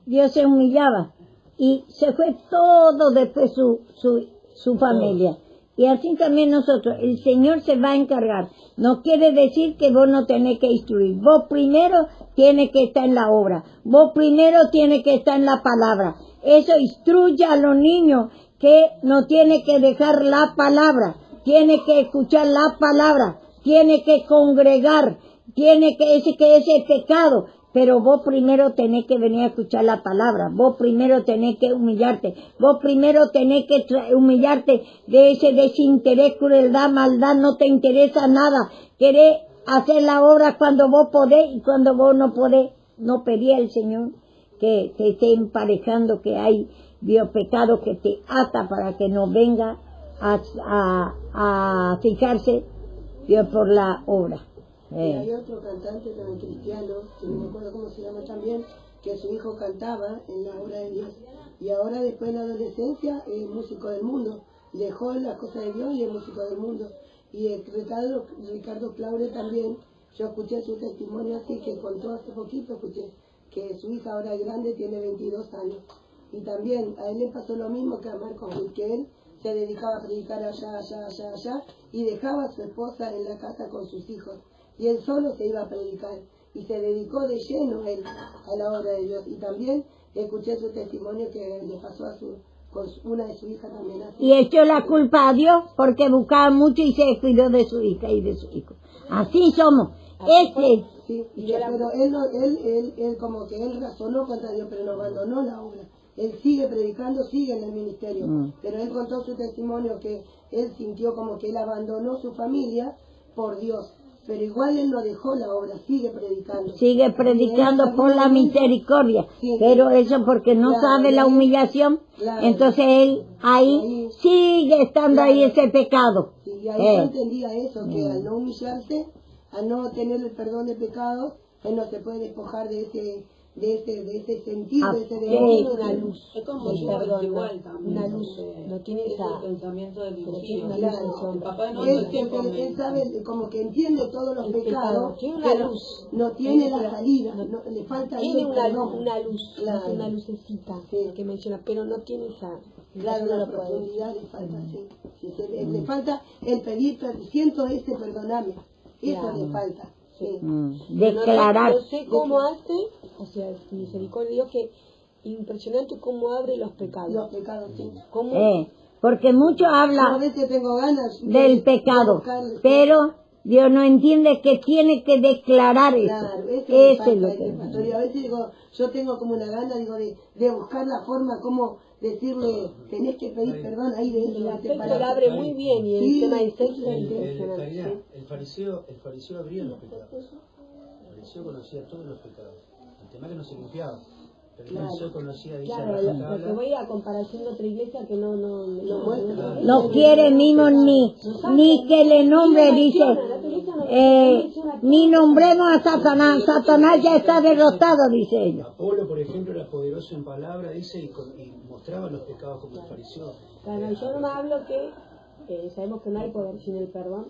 Dios se humillaba y se fue todo después su familia. Y así también nosotros, el Señor se va a encargar. No quiere decir que vos no tenés que instruir. Vos primero tienes que estar en la obra. Vos primero tienes que estar en la palabra. Eso instruye a los niños que no tiene que dejar la palabra. Tiene que escuchar la palabra. Tiene que congregar. Tiene que ese pecado. Pero vos primero tenés que venir a escuchar la palabra. Vos primero tenés que humillarte. Vos primero tenés que humillarte de ese desinterés, crueldad, maldad. No te interesa nada. Querés hacer la obra cuando vos podés y cuando vos no podés. No pedí al Señor que te esté emparejando, que hay biopecado que te ata para que no venga a fijarse por la obra. Y hay otro cantante también cristiano, que no me acuerdo cómo se llama también, que su hijo cantaba en la obra de Dios. Y ahora después en la adolescencia es músico del mundo. Dejó las cosas de Dios y es músico del mundo. Y el Ricardo Claure también, yo escuché su testimonio así, que contó hace poquito, escuché que su hija ahora es grande, tiene 22 años. Y también a él le pasó lo mismo que a Marcos Witt, que él se dedicaba a predicar allá, y dejaba a su esposa en la casa con sus hijos. Y él solo se iba a predicar y se dedicó de lleno él a la obra de Dios. Y también escuché su testimonio que le pasó con una de sus hijas también así. Y echó la culpa a Dios porque buscaba mucho y se descuidó de su hija y de su hijo. Así somos. Sí, pero él como que él razonó contra Dios, pero no abandonó la obra. Él sigue predicando, sigue en el ministerio. Pero él contó su testimonio que él sintió como que él abandonó su familia por Dios. Pero igual él no dejó la obra, sigue predicando. Sigue predicando por la misericordia. Sí, pero eso porque no sabe la humillación. Entonces él ahí sigue estando ahí ese pecado. Y ahí yo entendía eso, que al no humillarse, al no tener el perdón de pecados, él no se puede despojar de ese sentido, de ese derecho. Una luz. Es como El yo, perdón, igual también. una luz. No tiene es esa... el pensamiento del tiene impío. una Claro. luz. El papá no Él, todo el tiempo él sabe, como que entiende todos los El pecados, pecado. Tiene una pero luz. no tiene la Entra. salida, le falta ahí Tiene el una perdón. luz, Claro. una lucecita que menciona, pero no tiene esa... Claro, no la lo puede. profundidad le falta, le falta el pedir, siento perdoname, eso Claro. le falta. Sí. Declarar. No sé cómo hace, o sea, misericordia de Dios, que impresionante cómo abre los pecados. Los pecados, sí. Cómo, Porque mucho Yo a habla veces tengo ganas del pecado, pero Dios no entiende que tiene que declarar eso. Claro, eso Eso es lo que que... pastor. Y a veces digo, yo tengo como una gana, digo, de buscar la forma como decirle, tenés que pedir perdón ahí de el eso. aspecto lo abre muy bien y el Sí. tema del sexo es Caridad, impresionante. el fariseo abría los pecados. El fariseo conocía todos los pecados. El tema que no se limpiaba. Pero el fariseo conocía, dice Claro, la lo que tabla. voy a comparación de otra iglesia que no muestra. No quiere mismo ni que le nombre, dice, ni nombremos a Satanás. Satanás ya está derrotado, dice ella. Apolo, por ejemplo, era poderoso en palabra, dice, y mostraba los pecados como el fariseo. Claro, yo no me hablo que sabemos que no hay poder sin el perdón,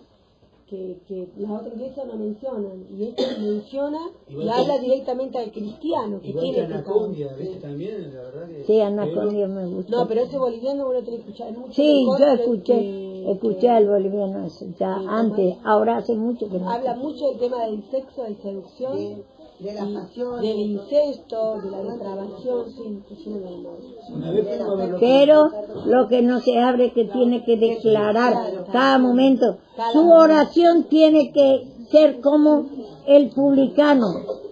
que las otras iglesias no mencionan. Y esto menciona y habla directamente al cristiano que igual tiene que pecado. Anacondia, ¿viste? También, la verdad que... Sí, Anacondia me gusta. No, pero ese boliviano vos lo tenés que escuchar. Es mucho Sí, mejor yo que- escuché al boliviano eso, ya Sí, antes, ahora hace mucho que no. habla mucho del tema del sexo, de seducción, de la y pasión, del incesto, de la depravación, sí, no me acuerdo. Una vez fuimos a verlo. Pero lo que no se abre es que tiene que declarar cada momento. Su oración tiene que ser como el publicano,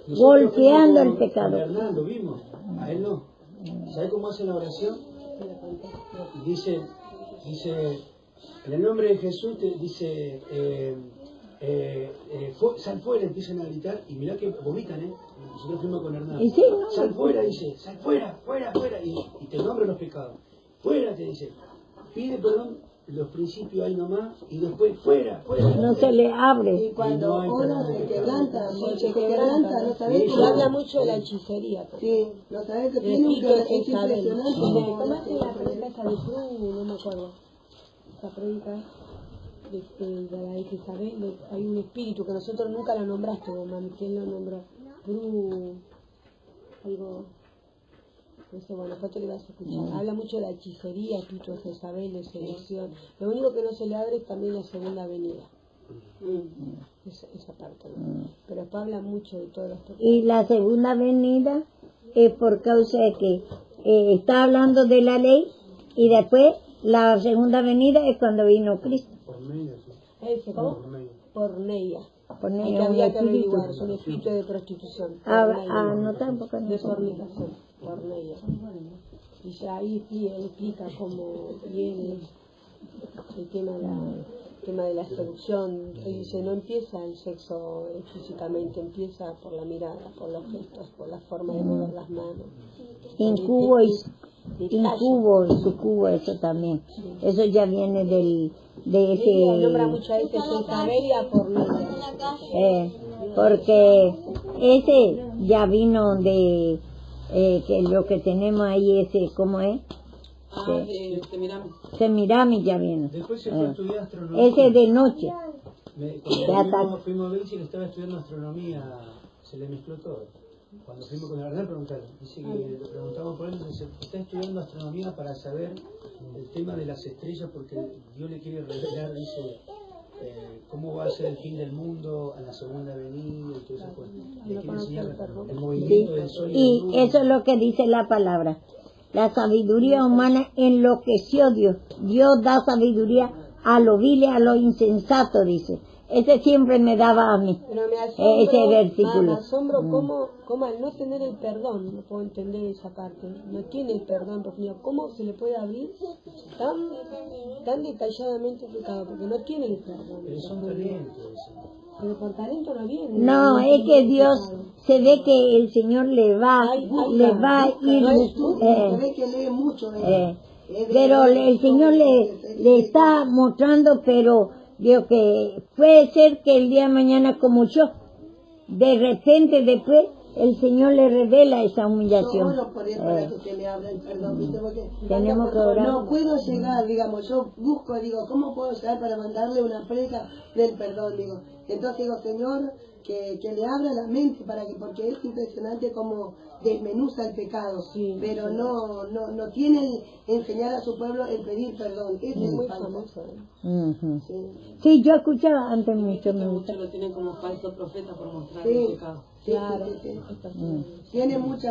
golpeando el pecado. Con Hernán lo vimos, a él no. ¿Sabe cómo hace la oración? Dice, en el nombre de Jesús, dice, sal fuera, empiezan a gritar, y mirá que vomitan, Nosotros fuimos con Hernán. Y sí, ¿no? Sal fuera, dice, sal fuera, fuera, y te nombra los pecados. Fuera, te dice, pide perdón, los principios ahí nomás, y después fuera, fuera. No se le abre. y cuando no hay ora perdón de se pecado. quebranta, porque se quebranta, no sabés Sí, que Y habla mucho de la hechicería. Sí, no sabés que El tiene un espíritu de es Jezabel. impresionante. ¿Cómo hace la predica esa de Cruz? No me acuerdo. Esa predica de la de Jezabel, hay un espíritu que nosotros nunca lo nombraste, vos, mami. ¿Quién lo nombró? Cruz, algo. No sé, bueno, después te lo vas a escuchar. Habla mucho de la hechicería, espíritu de Jezabel, de seducción. Lo único que no se le abre es también la segunda venida. Esa parte, ¿no? Pero después habla mucho de todos los pecados. Y la segunda venida es por causa de que está hablando de la ley y después la segunda venida es cuando vino Cristo. Por medio, sí. Ese, ¿cómo? Por medio. Porneia. Poner Hay que un había que espíritu. averiguar, es un espíritu de prostitución. No tampoco no De sé. fornicación, porneia. Y ya ahí sí él explica cómo viene el tema de la seducción. Él dice, no empieza el sexo físicamente, empieza por la mirada, por los gestos, por la forma de mover las manos. Incubo y Detalle. sucubo, eso también. Eso ya viene de Sí, él nombra ese, mucho a ese Jezabel y a porneia. porque ese ya vino de que lo que tenemos ahí, ese, ¿cómo es? Semiramis ya viene. Después se fue a estudiar astronomía. Ese de noche. Cuando fuimos a ver si le estaba estudiando astronomía, se le mezcló todo. Cuando fuimos con Hernán preguntaron, dice que le preguntamos por él, dice, está estudiando astronomía para saber el tema de las estrellas porque Dios le quiere revelar, dice, cómo va a ser el fin del mundo a la segunda venida y todo eso. Pues, le quiere enseñar el movimiento del sol y Y la luna. eso es lo que dice la palabra. La sabiduría humana enloqueció a Dios. Dios da sabiduría a lo vil y a lo insensato, dice. Ese siempre me daba a mí. Pero me asombro, ese versículo. me asombro cómo al no tener el perdón, no puedo entender esa parte, no tiene el perdón profundidad, cómo se le puede abrir tan detalladamente el pecado, porque no tiene el perdón. Pero son talentos. Pero por talento no viene. No, es que Dios se ve que el Señor le va a ir. Se ve que lee mucho. Pero el Señor le está mostrando, pero digo que puede ser que el día de mañana, como yo, de repente después el Señor le revela esa humillación. Solo por eso para que se me abra el perdón, ¿viste? Porque Tenemos que orar. no puedo llegar, digamos, yo busco, digo, ¿cómo puedo llegar para mandarle una predica del perdón? Digo, entonces digo, Señor, que le abra la mente para que, porque es impresionante cómo desmenuza el pecado, pero no tiene enseñar a su pueblo el pedir perdón. Eso es muy famoso. Sí, yo escuchaba antes mucho. Muchos lo tienen como falso profeta por mostrar Sí. el pecado. Claro, tiene mucha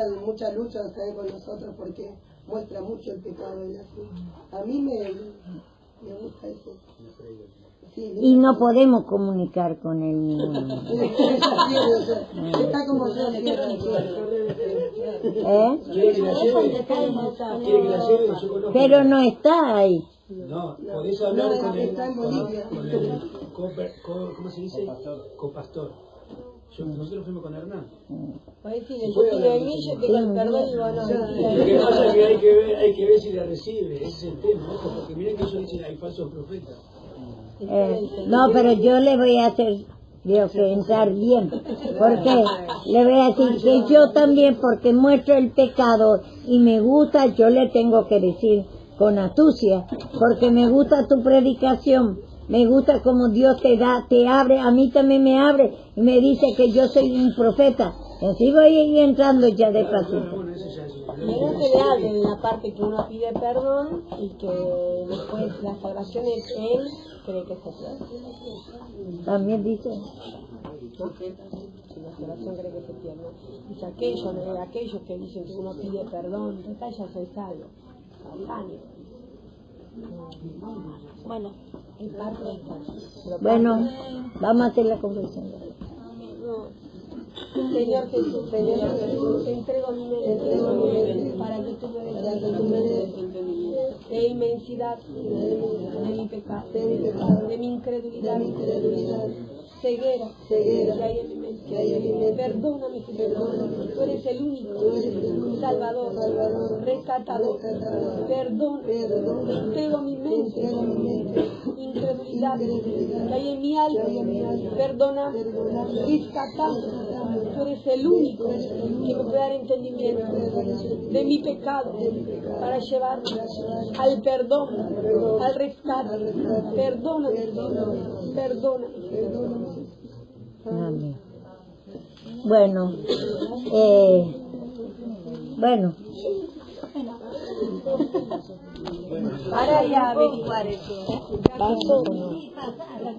lucha ¿sabes? Con nosotros porque muestra mucho el pecado de la fe. A mí me gusta eso. Sí, Y no podemos comunicar con él. está como yo ¿Quiere que la lleve? ¿Quiere que la lleve? Yo conozco. Pero no está ahí. No, podés hablar con el, está en Bolivia. ¿cómo se dice? Copastor. Nosotros fuimos con Hernán. Puede decir, yo estoy de mí, yo tengo el perdón y bueno, Lo que pasa es que hay que ver si la recibe, ese es el tema, ¿no? Porque miren que ellos dicen hay falsos profetas. No, pero yo le voy a hacer pensar bien, porque le voy a decir que yo también, porque muestro el pecado y me gusta, yo le tengo que decir con astucia, porque me gusta tu predicación, Me gusta como Dios te abre, a mí también me abre y me dice que yo soy un profeta. Y así voy a ir entrando ya despacito. Menos que le hablen en la parte que uno pide perdón y que después la salvación es él, cree que se pierde. También dice. ¿No? Si la salvación cree que se pierde. Dice aquellos que dicen que uno pide perdón, total ya soy salvo. Bueno, El parte de esta. Bueno, vamos a hacer la confesión. Señor Jesús, te entrego mi mente para que tú me des de inmensidad de mi pecado, de mi incredulidad, ceguera que hay en mi mente. Perdóname, Jesús, tú eres el único Salvador, rescatador. Perdona, te entrego mi mente, incredulidad que hay en mi alma. Perdona, rescatando. Tú eres el único que me puede dar entendimiento de mi pecado para llevarme al perdón, al rescate. Perdóname, perdóname. Amén. Bueno, para ya averiguar eso. Paso. Sí, pasa.